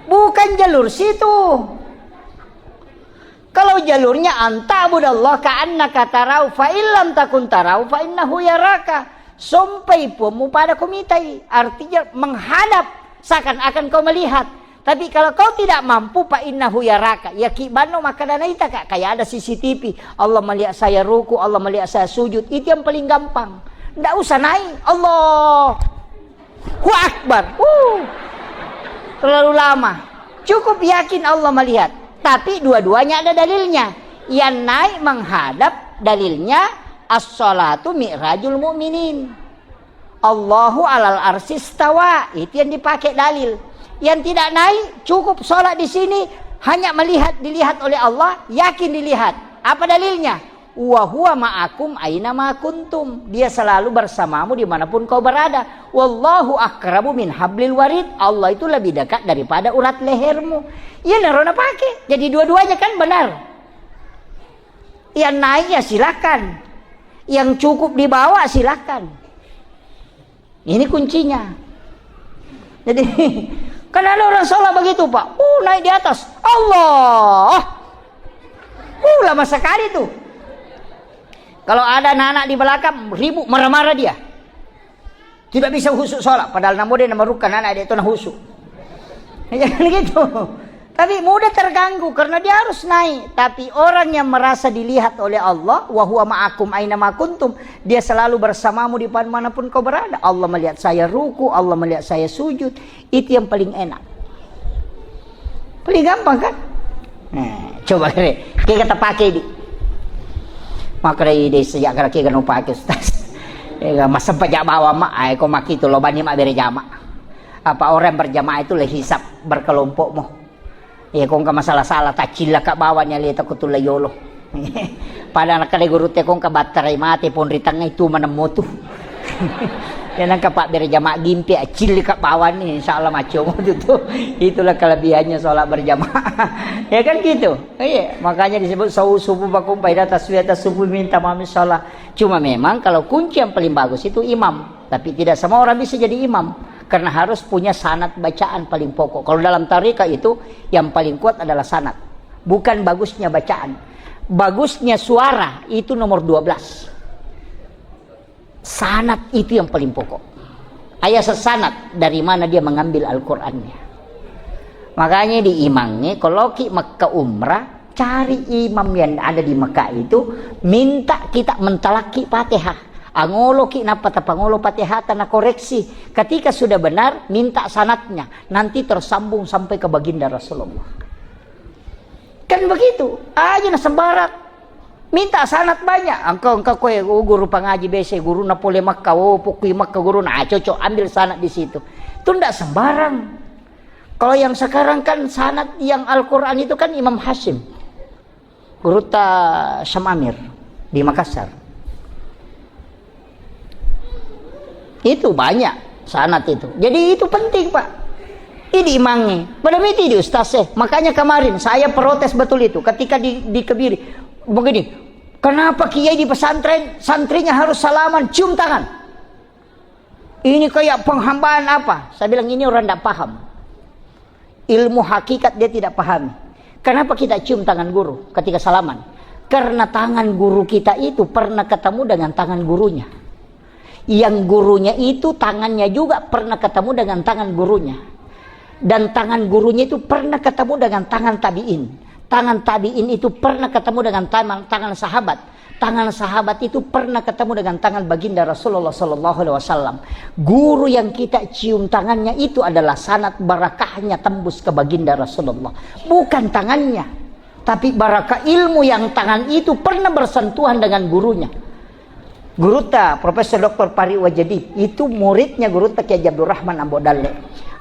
Bukan jalur situ. Kalau jalurnya antabudallah ka'annaka tarau fa illam takun tarau fa innahu yaraka. Sampai pun pada komitai, artinya menghadap seakan-akan kau melihat. Tapi kalau kau tidak mampu fa innahu yaraka, ya kibano maka dana ita kak kayak ada CCTV. Allah melihat saya ruku, Allah melihat saya sujud. Itu yang paling gampang. Enggak usah naik. Allahu Akbar. Terlalu lama. Cukup yakin Allah melihat. Tapi dua-duanya ada dalilnya. Yang naik menghadap dalilnya as-salatu mi'rajul mu'minin. Allahu alal arsis tawa. Itu yang dipakai dalil. Yang tidak naik cukup sholat di sini hanya dilihat oleh Allah, yakin dilihat. Apa dalilnya? Wa huwa ma'akum aina ma kuntum. Dia selalu bersamamu dimanapun kau berada. Wallahu akrabu min hablil warid. Allah itu lebih dekat daripada urat lehermu. Ya nerona pakai. Jadi dua-duanya kan benar. Yang naik ya silakan. Yang cukup dibawa silakan. Ini kuncinya. Jadi kan ada orang sholat begitu Pak. Naik di atas. Allah. Lama sekali tuh. Kalau ada anak-anak di belakang ribut marah-marah dia. Tidak bisa khusyuk sholat. Padahal dia memerlukan anak dia itu khusyuk. Jangan gitu. Tapi mudah terganggu karena dia harus naik. Tapi orang yang merasa dilihat oleh Allah, wa huwa ma'akum aina ma kuntum, dia selalu bersamamu di manapun kau berada. Allah melihat saya ruku, Allah melihat saya sujud. Itu yang paling enak. Paling gampang kan? Coba kita pakai di. Maka ide sejak kira kita nu pakai Ustaz. Mas sempat jak bawa mak, kau mak itu lo bani mak bere jamaah. Apa orang berjamaah itu le hisap berkelompok mo. Ya kau nggak masalah-salah tak cila kak bawanya lihat aku tuh yolo. Pada anak kade guru tekong ka baterai mati pon ritang itu menemu tuh. Yan ang kapak berjamaah gimpi acil ka pawan nih insyaallah macam itu. Itulah kelebihannya sholat berjamaah. Ya kan gitu. Iya, makanya disebut subuh bakum pada tasbih subuh minta mami sholat. Cuma memang kalau kunci yang paling bagus itu imam, tapi tidak semua orang bisa jadi imam karena harus punya sanad bacaan paling pokok. Kalau dalam tarekat itu yang paling kuat adalah sanad. Bukan bagusnya bacaan. Bagusnya suara itu nomor 12. Sanad itu yang paling pokok. Ayat sanad dari mana dia mengambil Al-Qur'annya. Makanya di imamnya kalau ki Makkah umrah, cari imam yang ada di Makkah itu, minta kita mentalaki Fatihah. Angolo ki napa tapangolo Fatihah tanah koreksi. Ketika sudah benar, minta sanadnya. Nanti tersambung sampai ke baginda Rasulullah. Kan begitu. Aja na sembarak. Minta sanad banyak. Engkau kowe guru pengaji BC, guru na pole Makkah, pokui Makkah guru na cocok ambil sanad di situ. Itu ndak sembarang. Kalau yang sekarang kan sanad yang Al-Qur'an itu kan Imam Hashim. Gurutta Ustadz di Makassar. Itu banyak sanad itu. Jadi itu penting, Pak. Ini imangnya. Padahal itu di Ustaz. Makanya kemarin saya protes betul itu ketika di Kebiri. Begini, kenapa kiai di pesantren santrinya harus salaman cium tangan? Ini kayak penghambaan apa? Saya bilang ini orang tidak paham. Ilmu hakikat dia tidak pahami. Kenapa kita cium tangan guru ketika salaman? Karena tangan guru kita itu pernah ketemu dengan tangan gurunya. Yang gurunya itu tangannya juga pernah ketemu dengan tangan gurunya. Dan tangan gurunya itu pernah ketemu dengan tangan tabi'in. Tangan tabi'in itu pernah ketemu dengan tangan sahabat. Tangan sahabat itu pernah ketemu dengan tangan baginda Rasulullah SAW. Guru yang kita cium tangannya itu adalah sanad barakahnya tembus ke baginda Rasulullah. Bukan tangannya, tapi barakah ilmu yang tangan itu pernah bersentuhan dengan gurunya. Gurutta Profesor Dr. Pari Wajadi itu muridnya Gurutta Kiai Abdurrahman Ambodale.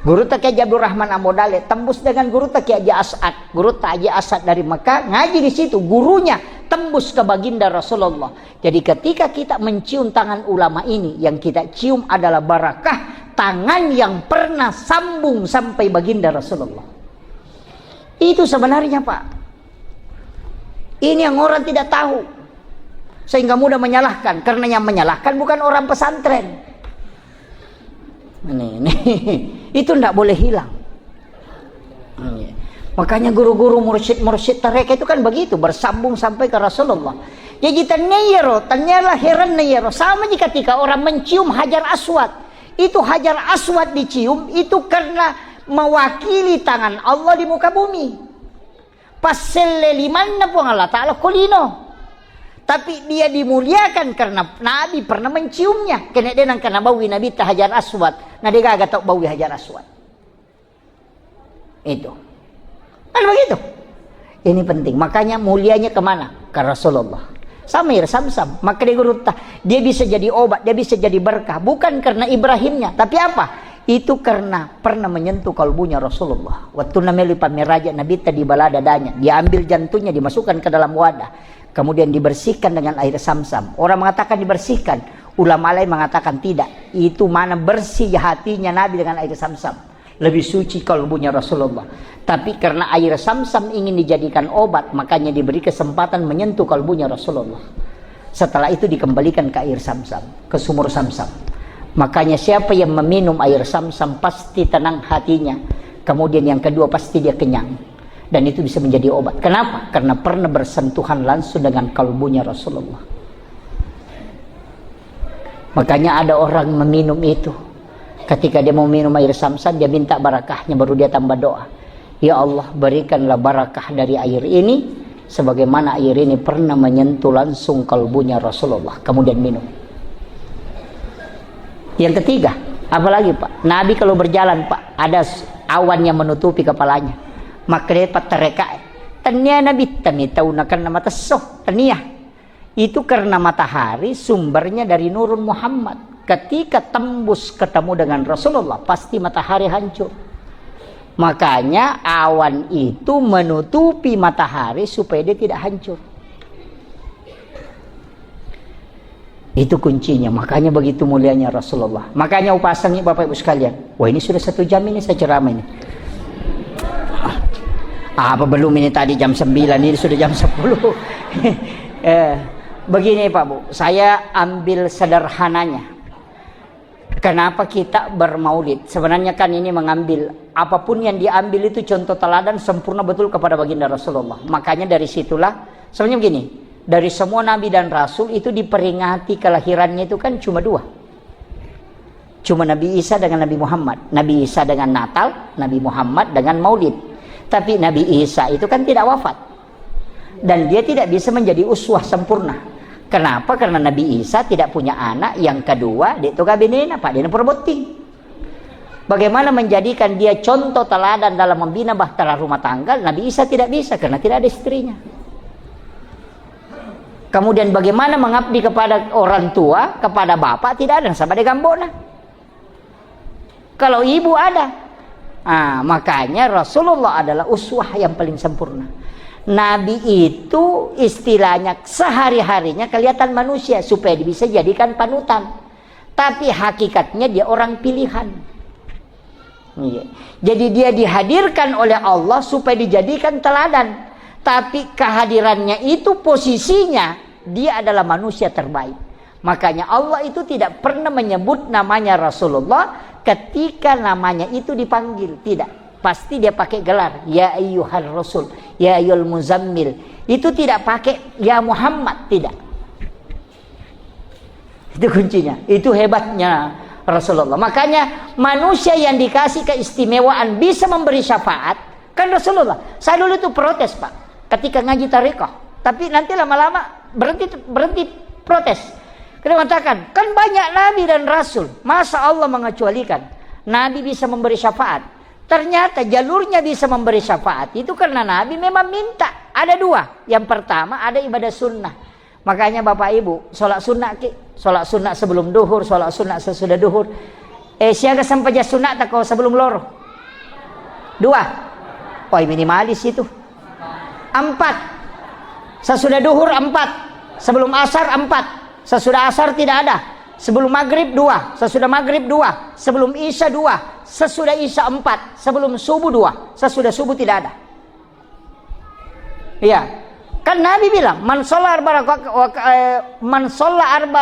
Gurutta Kiai Abdurrahman Ambodale tembus dengan Gurutta Kiai As'ad. Gurutta Kiai As'ad dari Mekah ngaji di situ, gurunya tembus ke baginda Rasulullah. Jadi ketika kita mencium tangan ulama ini, yang kita cium adalah barakah tangan yang pernah sambung sampai baginda Rasulullah. Itu sebenarnya, Pak. Ini yang orang tidak tahu. Sehingga mudah menyalahkan, karena yang menyalahkan bukan orang pesantren. Ini. Itu tidak boleh hilang. Makanya guru-guru mursyid tarekat itu kan begitu, bersambung sampai ke Rasulullah. Jadi taniyaro, tanyalah heran niyaro. Sama ketika orang mencium hajar aswad. Itu hajar aswad dicium itu karena mewakili tangan Allah di muka bumi. Paselle limanna pun Allah Ta'ala kolino. Tapi dia dimuliakan karena Nabi pernah menciumnya. Kena dia nang kena bawi Nabi ta hajar aswad. Nah dia gak tahu bawi hajar aswad. Itu. Kan begitu. Ini penting. Makanya mulianya kemana? Ke Rasulullah. Samir Samsam. Maka dia Gurutta. Dia bisa jadi obat. Dia bisa jadi berkah. Bukan karena Ibrahimnya. Tapi apa? Itu karena pernah menyentuh kalbunya Rasulullah. Waktu namanya pamiraja Nabi tadi balada dadanya. Dia ambil jantungnya dimasukkan ke dalam wadah. Kemudian dibersihkan dengan air Samsam. Orang mengatakan dibersihkan, ulama lain mengatakan tidak. Itu mana bersih hatinya Nabi dengan air Samsam. Lebih suci kalbunya Rasulullah. Tapi karena air Samsam ingin dijadikan obat, makanya diberi kesempatan menyentuh kalbunya Rasulullah. Setelah itu dikembalikan ke air Samsam, ke sumur Samsam. Makanya siapa yang meminum air Samsam pasti tenang hatinya. Kemudian yang kedua pasti dia kenyang. Dan itu bisa menjadi obat. Kenapa? Karena pernah bersentuhan langsung dengan kalbunya Rasulullah. Makanya ada orang meminum itu. Ketika dia mau minum air Samsam, dia minta barakahnya, baru dia tambah doa. Ya Allah, berikanlah barakah dari air ini, sebagaimana air ini pernah menyentuh langsung kalbunya Rasulullah. Kemudian minum. Yang ketiga, apalagi Pak? Nabi kalau berjalan Pak, ada awan yang menutupi kepalanya. Maka dia patereka tanya Nabi tani tahu nakan nama tesoh tania itu karena matahari sumbernya dari nurun Muhammad. Ketika tembus ketemu dengan Rasulullah pasti matahari hancur. Makanya awan itu menutupi matahari supaya dia tidak hancur. Itu kuncinya. Makanya begitu mulianya Rasulullah. Makanya upasang nih Bapak Ibu sekalian. Wah, ini sudah 1 jam ini saya ceramah ini. Apa belum ini tadi jam 9, ini sudah jam 10. Begini Pak Bu, saya ambil sederhananya. Kenapa kita bermaulid? Sebenarnya kan ini mengambil apapun yang diambil itu contoh teladan sempurna betul kepada baginda Rasulullah. Makanya dari situlah sebenarnya begini, dari semua nabi dan rasul itu diperingati kelahirannya itu kan cuma 2. Cuma Nabi Isa dengan Nabi Muhammad. Nabi Isa dengan Natal, Nabi Muhammad dengan Maulid. Tapi Nabi Isa itu kan tidak wafat. Dan dia tidak bisa menjadi uswah sempurna. Kenapa? Karena Nabi Isa tidak punya anak. Yang kedua, dia itu kabinena, Pak. Dia perboting. Bagaimana menjadikan dia contoh teladan dalam membina bahtera rumah tangga? Nabi Isa tidak bisa karena tidak ada istrinya. Kemudian bagaimana mengabdi kepada orang tua, kepada bapak? Tidak ada, sama dengan gambona. Kalau ibu ada. Makanya Rasulullah adalah uswah yang paling sempurna. Nabi itu istilahnya sehari-harinya kelihatan manusia supaya bisa jadikan panutan. Tapi hakikatnya dia orang pilihan. Jadi dia dihadirkan oleh Allah supaya dijadikan teladan. Tapi kehadirannya itu posisinya dia adalah manusia terbaik. Makanya Allah itu tidak pernah menyebut namanya Rasulullah ketika namanya itu dipanggil. Tidak. Pasti dia pakai gelar, ya ayyuhar rasul, ya ayyul muzammil. Itu tidak pakai ya Muhammad, tidak. Itu kuncinya. Itu hebatnya Rasulullah. Makanya manusia yang dikasih keistimewaan bisa memberi syafaat kan Rasulullah. Saya dulu itu protes, Pak, ketika ngaji tarekat. Tapi nanti lama-lama berhenti protes. Kita mengatakan, kan banyak nabi dan rasul, masa Allah mengecualikan nabi bisa memberi syafaat? Ternyata jalurnya bisa memberi syafaat itu karena Nabi memang minta. Ada 2. Yang pertama ada ibadah sunnah. Makanya Bapak Ibu, sholat sunnah sebelum duhur, sholat sunnah sesudah duhur. Siaga sampai sunat tak kau sebelum loro? 2. Oh, minimalis itu. 4. Sesudah duhur 4. Sebelum asar 4. Sesudah asar tidak ada. Sebelum maghrib 2, sesudah maghrib 2, sebelum isya 2, sesudah isya 4, sebelum subuh 2, sesudah subuh tidak ada. Iya, kan Nabi bilang, man sholla arba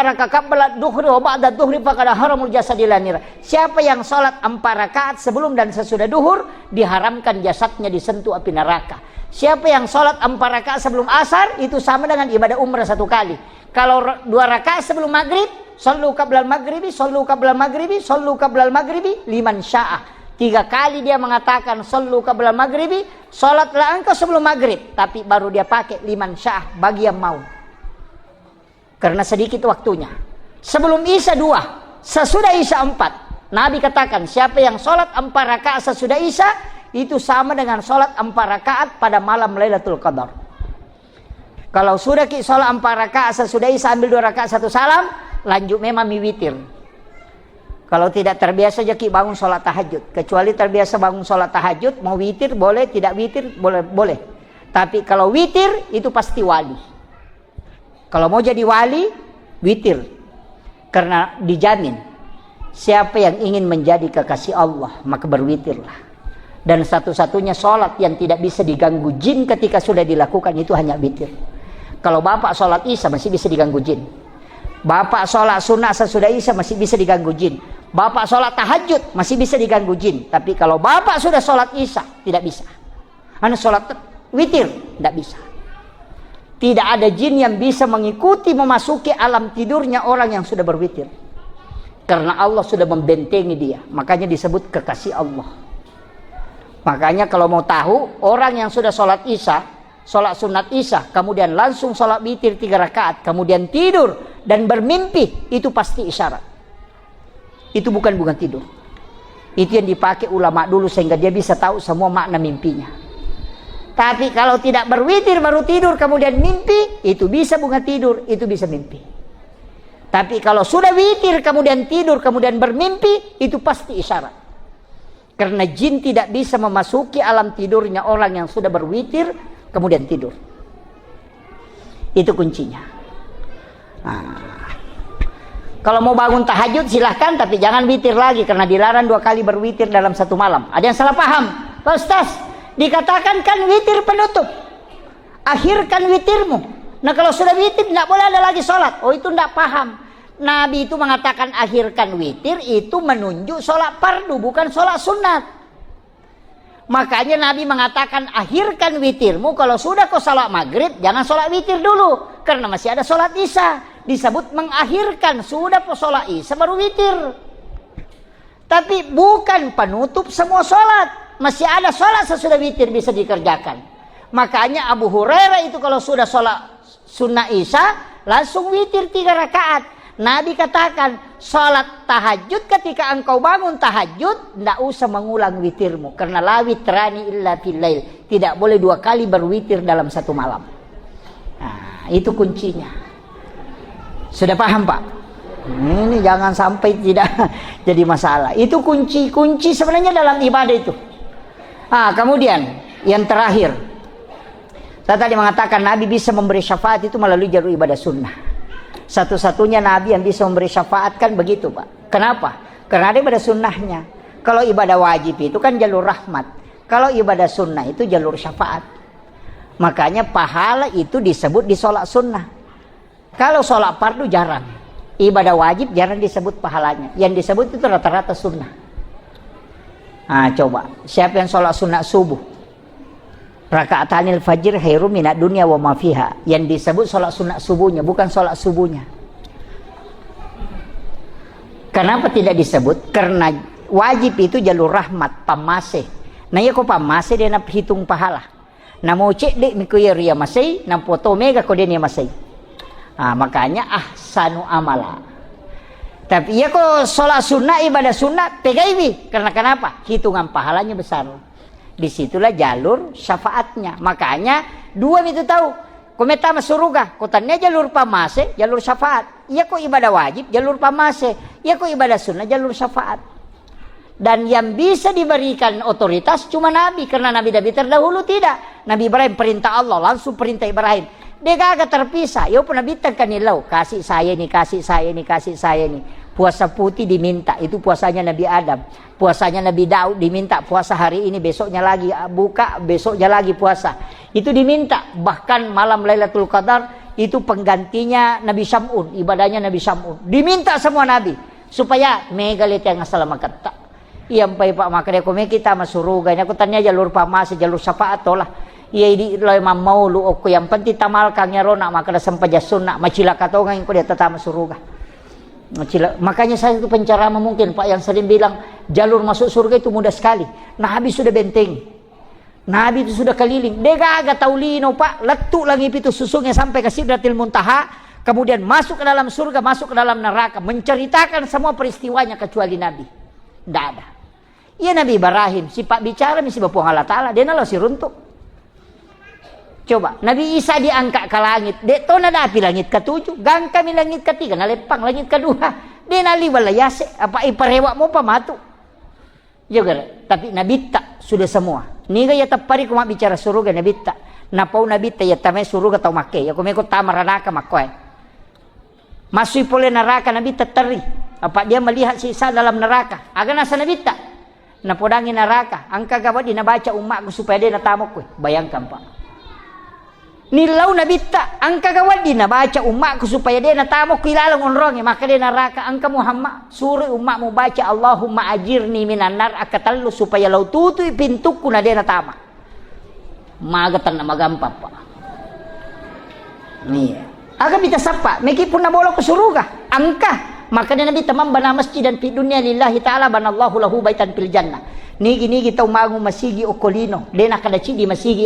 rakaat qabla duhri wa ba'da duhri faqad haramul jasadil nira. Siapa yang sholat 4 rakaat sebelum dan sesudah duhur, diharamkan jasadnya disentuh api neraka. Siapa yang sholat 4 rakaat sebelum asar, itu sama dengan ibadah umrah 1 kali. Kalau 2 rakaat sebelum maghrib, sallu qablal maghribi, sallu qablal maghribi, sallu qablal maghribi, liman sya'ah. 3 kali dia mengatakan sallu qablal maghribi, salatlah engkau sebelum maghrib. Tapi baru dia pakai liman sya'ah, bagi yang mau. Karena sedikit waktunya. Sebelum isya 2, sesudah isya 4. Nabi katakan, siapa yang salat 4 rakaat sesudah isya, itu sama dengan salat 4 rakaat pada malam Lailatul Qadar. Kalau sudah sholat 4 rakaat sesudah isya, ambil 2 rakaat 1 salam, lanjut memang witir. Kalau tidak terbiasa jadi bangun sholat tahajud. Kecuali terbiasa bangun sholat tahajud, mau witir boleh, tidak witir boleh. Tapi kalau witir itu pasti wali. Kalau mau jadi wali, witir. Karena dijamin siapa yang ingin menjadi kekasih Allah, maka berwitirlah. Dan satu-satunya sholat yang tidak bisa diganggu jin ketika sudah dilakukan itu hanya witir. Kalau bapak sholat isya masih bisa diganggu jin. Bapak sholat sunnah sesudah isya masih bisa diganggu jin. Bapak sholat tahajud masih bisa diganggu jin. Tapi kalau bapak sudah sholat isya, tidak bisa. Anda sholat witir, tidak bisa. Tidak ada jin yang bisa mengikuti memasuki alam tidurnya orang yang sudah berwitir. Karena Allah sudah membentengi dia. Makanya disebut kekasih Allah. Makanya kalau mau tahu, orang yang sudah sholat isya, sholat sunat isya, kemudian langsung sholat witir 3 rakaat, kemudian tidur dan bermimpi, itu pasti isyarat. Itu bukan tidur. Itu yang dipakai ulama dulu sehingga dia bisa tahu semua makna mimpinya. Tapi kalau tidak berwitir baru tidur kemudian mimpi, itu bisa bukan tidur, itu bisa mimpi. Tapi kalau sudah witir kemudian tidur kemudian bermimpi, itu pasti isyarat. Karena jin tidak bisa memasuki alam tidurnya orang yang sudah berwitir kemudian tidur. Itu kuncinya. Kalau mau bangun tahajud silahkan, tapi jangan witir lagi karena dilarang 2 kali berwitir dalam satu malam. Ada yang salah paham, Pak Ustaz. Dikatakan kan witir penutup. Akhirkan witirmu. Nah kalau sudah witir tidak boleh ada lagi sholat. Oh itu tidak paham. Nabi itu mengatakan akhirkan witir itu menunjuk sholat fardu, bukan sholat sunat. Makanya Nabi mengatakan akhirkan witirmu. Kalau sudah kau sholat maghrib jangan sholat witir dulu, karena masih ada sholat isya. Disebut mengakhirkan, sudah sholat isya baru witir. Tapi bukan penutup semua sholat. Masih ada sholat sesudah witir bisa dikerjakan. Makanya Abu Hurairah itu kalau sudah sholat sunnah isya langsung witir 3 rakaat. Nabi katakan sholat tahajud, ketika engkau bangun tahajud tidak usah mengulang witirmu, karena la witrani illa fil lail. Tidak boleh 2 kali berwitir dalam satu malam. Nah, itu kuncinya. Sudah paham Pak? Ini jangan sampai tidak jadi masalah. Itu kunci sebenarnya dalam ibadah itu. Kemudian yang terakhir, saya tadi mengatakan Nabi bisa memberi syafaat itu melalui jalur ibadah sunnah. Satu-satunya Nabi yang bisa memberi syafaat kan begitu Pak. Kenapa? Karena ada ibadah sunnahnya. Kalau ibadah wajib itu kan jalur rahmat. Kalau ibadah sunnah itu jalur syafaat. Makanya pahala itu disebut di sholat sunnah. Kalau sholat fardu jarang, ibadah wajib jarang disebut pahalanya. Yang disebut itu rata-rata sunnah. Coba, siapa yang sholat sunnah subuh? Raka'atanil fajr khairum minad dunya wa ma fiha. Yang disebut sholat sunnah subuhnya, bukan sholat subuhnya. Kenapa tidak disebut? Karena wajib itu jalur rahmat, pamase. Nah ya kok pamase dia nak hitung pahala. Nah mau cek dek mikuya ria masai, nah foto mega kok dia masai. Makanya ahsanu amala. Tapi ya kok sholat sunnah, ibadah sunnah pegaiwi. Karena kenapa? Hitungan pahalanya besar. Disitulah jalur syafaatnya. Makanya 2 itu tahu. Kometa surga, kotanya jalur pamase, jalur syafaat. Ya kok ibadah wajib, jalur pamase. Ya kok ibadah sunnah, jalur syafaat. Dan yang bisa diberikan otoritas cuma Nabi. Karena Nabi-Nabi terdahulu tidak. Nabi Ibrahim perintah Allah, langsung perintah Ibrahim. Dia kagak terpisah. Ya pernah bintangkan nilau, kasih saya ini, kasih saya ini, kasih saya ini. Puasa putih diminta, itu puasanya Nabi Adam. Puasanya Nabi Daud diminta, puasa hari ini, besoknya lagi buka, besoknya lagi puasa. Itu diminta. Bahkan malam Lailatul Qadar itu penggantinya Nabi Syam'un, ibadahnya Nabi Syam'un. Diminta semua Nabi supaya megalit yang selamat kata. Iya Pak makanya kami kita masuk surga. Ini aku tanya jalur pamase, jalur syafaat tolah. Iya di loy mau lu oku yang penting tamal kangnya rona maka ada sampaja sunnah macila katongan ko dia tetap surga. Makanya saya itu penceramah mungkin Pak yang sering bilang jalur masuk surga itu mudah sekali. Nabi sudah benteng. Nabi itu sudah keliling. Dia gak tahu lino Pak, letuk lagi itu susungnya sampai ke Sidratil Muntaha, kemudian masuk ke dalam surga, masuk ke dalam neraka, menceritakan semua peristiwanya kecuali Nabi. Tidak ada. Iya Nabi Ibrahim, si Pak bicara misi Bapak Allah Ta'ala, dia nalar si runtuk. Coba, Nabi Isa diangkat ke langit. Dek to nada api langit ke-7, gang kami langit ke-3, nalepang langit ke-2. Dia nali walayase, apa iparewak mo pamatu. Juga, tapi Nabi tak sudah semua. Ni gaya tapari kuma bicara suruga Nabi tak. Napau Nabi tak ya tamai suruga tau make. Ya kumeko tamaranaka makoy. Masuk pole neraka Nabi tak teri. Apa dia melihat sisa dalam neraka? Aga nasa Nabi tak. Napodangi neraka. Angka gawat dinabaca umatku supaya dia natamok. Bayangkan Pak. Nilau Nabi tak angka gawat dina baca umatku supaya dia natamok kilalang onrongnya maka dia neraka. Angka Muhammad suruh umatmu baca Allahumma ajirni minan nar akatallu supaya lau tutui pintuku na dia natama. Magatan na magampap Pak. Nih. Aga bita sapa mekipun na bolok ke surga. Angka maka dia Nabi tamam bana masjid dan fi dunia lillahi ta'ala banallahu lahu baitan fil jannah. Nigi kita umangu masigi okolino. Dia nakadaci di masigi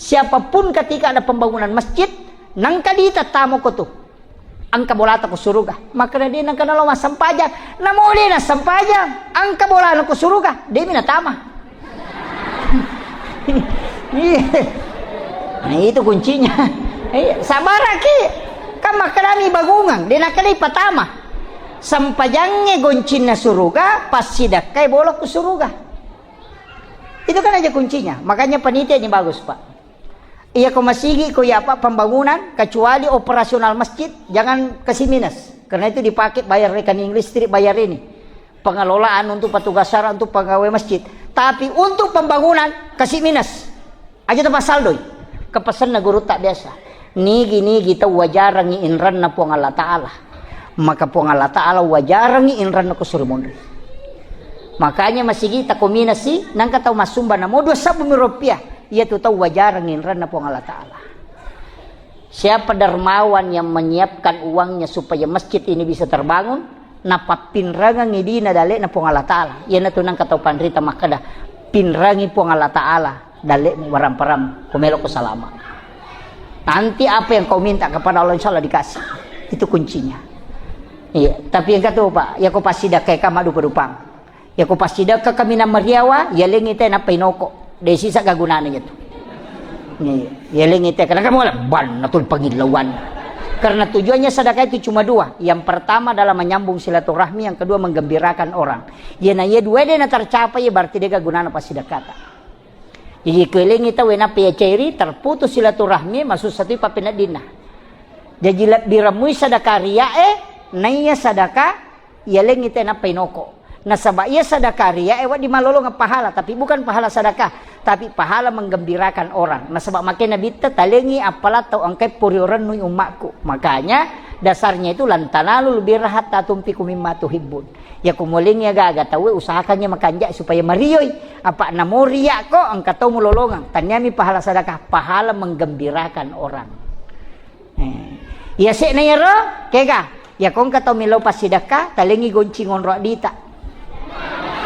siapapun ketika ada pembangunan masjid nangka di tatamu ko tu angka bolata ko suruga maka dia nangka nalo masampaja namo dia na sampaja angka bola ko suruga dia minatama. Nah itu kuncinya. Sabar ki kan maka kami bagungang dia nakali patama sampajangnya goncin na suruga pasidak kay bolok ko suruga. Itu kan aja kuncinya. Makanya panitianya bagus Pak. Iya kau masigi kau ya apa pembangunan kecuali operasional masjid jangan kasih minus. Karena itu dipakai bayar rekening listrik, bayar ini. Pengelolaan untuk petugas syara, untuk pegawai masjid. Tapi untuk pembangunan kasih minus. Aja tempat saldo. Kepesan na guru tak biasa. Nigi kita wajarang inran na puang Allah Ta'ala. Maka puang Allah Ta'ala wajarang inran na kusurumondri. Makanya masih kita kombinasi nang kata masumba na mo 2,000 rupiah. Ia tu tahu wajarang inran na puang Allah Ta'ala. Siapa dermawan yang menyiapkan uangnya supaya masjid ini bisa terbangun, napa pinrangan ngidina dale na puang Allah Ta'ala. Ia na tunang kata pandrita makada pinrangi puang Allah Ta'ala dale waram-param kumelo ko Selamat. Nanti apa yang kau minta kepada Allah insya Allah dikasih. Itu kuncinya. Iya, tapi yang kata Pak, ya kau pasti dah kayak kamadu pedupang. Ya kau pasti dah ke kami nama riawa, ya lengite na pinoko. Desi sa gagunannya tu. Ya lengite karena kamu ban natul pangilauan. Karena tujuannya sedekah itu cuma dua. Yang pertama adalah menyambung silaturahmi, yang kedua menggembirakan orang. Ya na ye dua dia na tercapai ya berarti dia gunana pas sedekah. Jadi keliling kita wena pe cairi terputus silaturahmi masuk satu papina dina. Jadi biramui sedekah ria naya sedekah ya leng kita na pinoko. Nah sebab ia sedekah ria di malolo pahala, tapi bukan pahala sedekah, tapi pahala menggembirakan orang. Nah sebab makin Nabi talengi apalah tau angkai purioran nui umatku. Makanya dasarnya itu lantanalu lebih rahat tatumpiku mimma tuhibbun. Ya kumuling ya gaga tahu usahakannya makanjak supaya marioi. Apa namo ria kok angkat tau mulolongan. Tanyami pahala sedekah, pahala menggembirakan orang. Ya sik na yero kega. Ya kong katau milo pas sedekah talengi goncingon ro dita.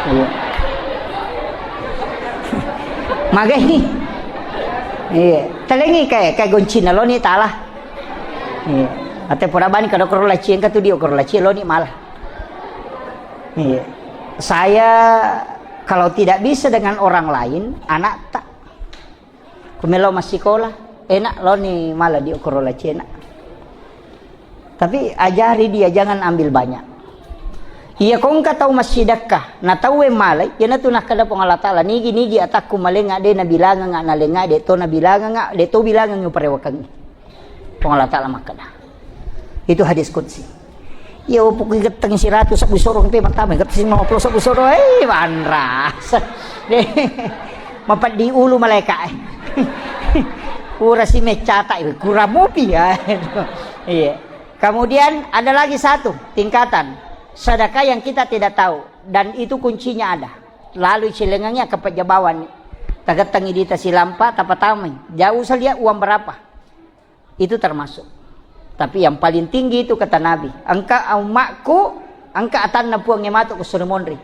Iya. Magani. Iya, talengi kayak goncina lo ni talah. Iya. Ate pura bani kada koro lacien ka tu dia koro lacien lo ni malah. Iya. Saya kalau tidak bisa dengan orang lain, anak tak. Kumelo masih sekolah, enak lo ni malah dia koro lacien. Tapi ajari dia jangan ambil banyak. Iya kong katau masih sedekah, na tahu malay, ya na tunah kada pong Allah Ta'ala nigi atakku malenga de na bilangan nga nalenga de to na bilangan nga de to bilangan yung parewakang pong Allah Ta'ala makada. Itu hadis qudsi. Ya upo ko gatang si ratu sa busorong te matama gat si mga sa busoro manras. Mapat di ulo malaika Pura si mecata kuramupi ya. Iya. Kemudian ada lagi satu tingkatan. Sedekah yang kita tidak tahu dan itu kuncinya ada. Lalu silengangnya ke pejabawan. Tagatang idita silampa tapatamay. Jauh saja uang berapa. Itu termasuk. Tapi yang paling tinggi itu kata Nabi. Angka umakku, angka atan na puang ngemato ko surumondri.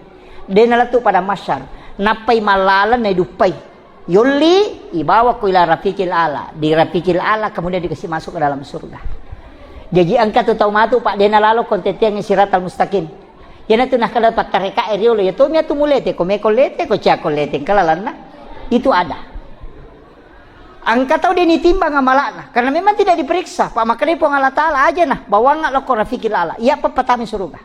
Dia nalatu pada masyar. Napay malalan na dupai. Yuli ibawa ko ila rafiqil ala. Di rafiqil ala kemudian dikasih masuk ke dalam surga. Jadi angka tu tahu matu pak dena lalu konten yang siratal mustaqim. Yana tu nak kada pat tareka eriolo ya tu mia tu mulete ko mekolete ko chakolete kalalana. Itu ada. Angka tahu dia ditimbang amalana karena memang tidak diperiksa. Pak makanya pun Allah Ta'ala aja nah bawa ngak lo rafiqil ala. Iya petami surga.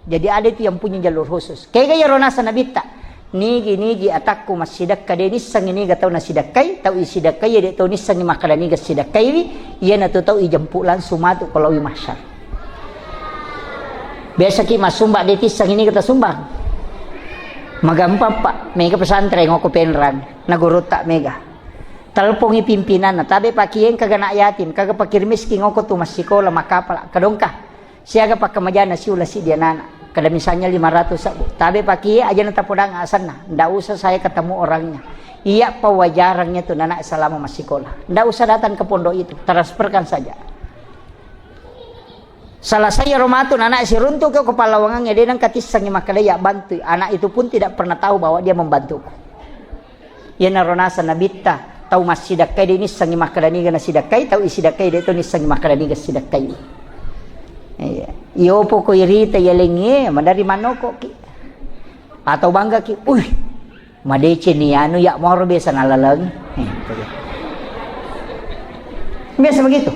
Jadi ada itu yang punya jalur khusus. Kayak gaya ronasa nabita. Nigi atakku masidak kade nisang ini gatau nasidakai tau isidakai ya tau nisang makadani gasidakai iya na tau ijampulan sumatu kalau i masyar. Biasa ki masumba de tisang ini kata sumbang. Magampang pak, mega pesantren ngoko penran na Gurutta mega. Talpongi pimpinan na tabe pakien kaga na yatim kaga pakir miskin ngoko tu masikola makapala kadongka. Siaga pak kemajana si ulah si dia nana. Kada misalnya 500 sabu. Tabe pakai aja nanti podang asan nah. Ndak usah saya ketemu orangnya. Iya pewajarannya tuh anak selama masih sekolah. Ndak usah datang ke pondok itu. Transferkan saja. Salah saya romatun anak si runtuh ke kepala wangangnya dia nang katisang makadaya bantu. Anak itu pun tidak pernah tahu bahwa dia membantuku. Ya naronasa nabita tahu masih dakai dia nisang makadani gana sidakai tahu isi dakai dia itu nisang makadani gana sidakai. Iya. Iyo po ko irita yalengi, madari mano ko ki. Atau bangga ki, madece ni anu ya moro biasa nalalang. Biasa begitu.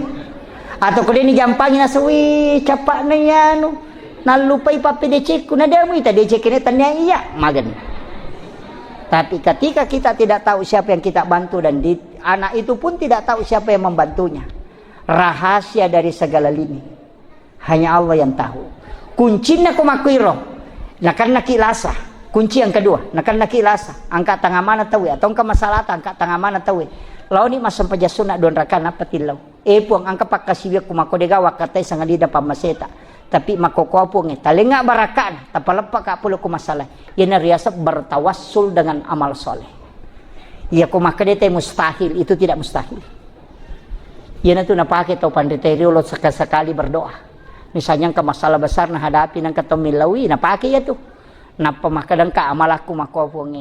Atau kau ni jampangin na sawi capak na yanu, nalupay papi decek ko na demo ita decek ini tanya iya magan. Tapi ketika kita tidak tahu siapa yang kita bantu dan anak itu pun tidak tahu siapa yang membantunya. Rahasia dari segala lini. Hanya Allah yang tahu. Kuncinya kumakuiro. Nah karena kilasa. Kunci yang kedua. Nah karena kilasa. Angkat tangan mana tahu ya. Atau angka masalah angkat tangan mana tahu ya. Lau ni masam pajasuna don rakan apa tilau. Puang angka pakasibia kumakodega wakatai sangadida pamaseta. Tapi makokopong talenga barakan. Tapalepak kapulo kumasalah. Yana riasa bertawassul dengan amal soleh. Ya kumakadete mustahil. Itu tidak mustahil. Yana tu napake tau pandeteri ulot sekali berdoa. Misalnya ke masalah besar nah hadapi nang katong Melalui napake ya tu. Napa makadang ka amalaku makopong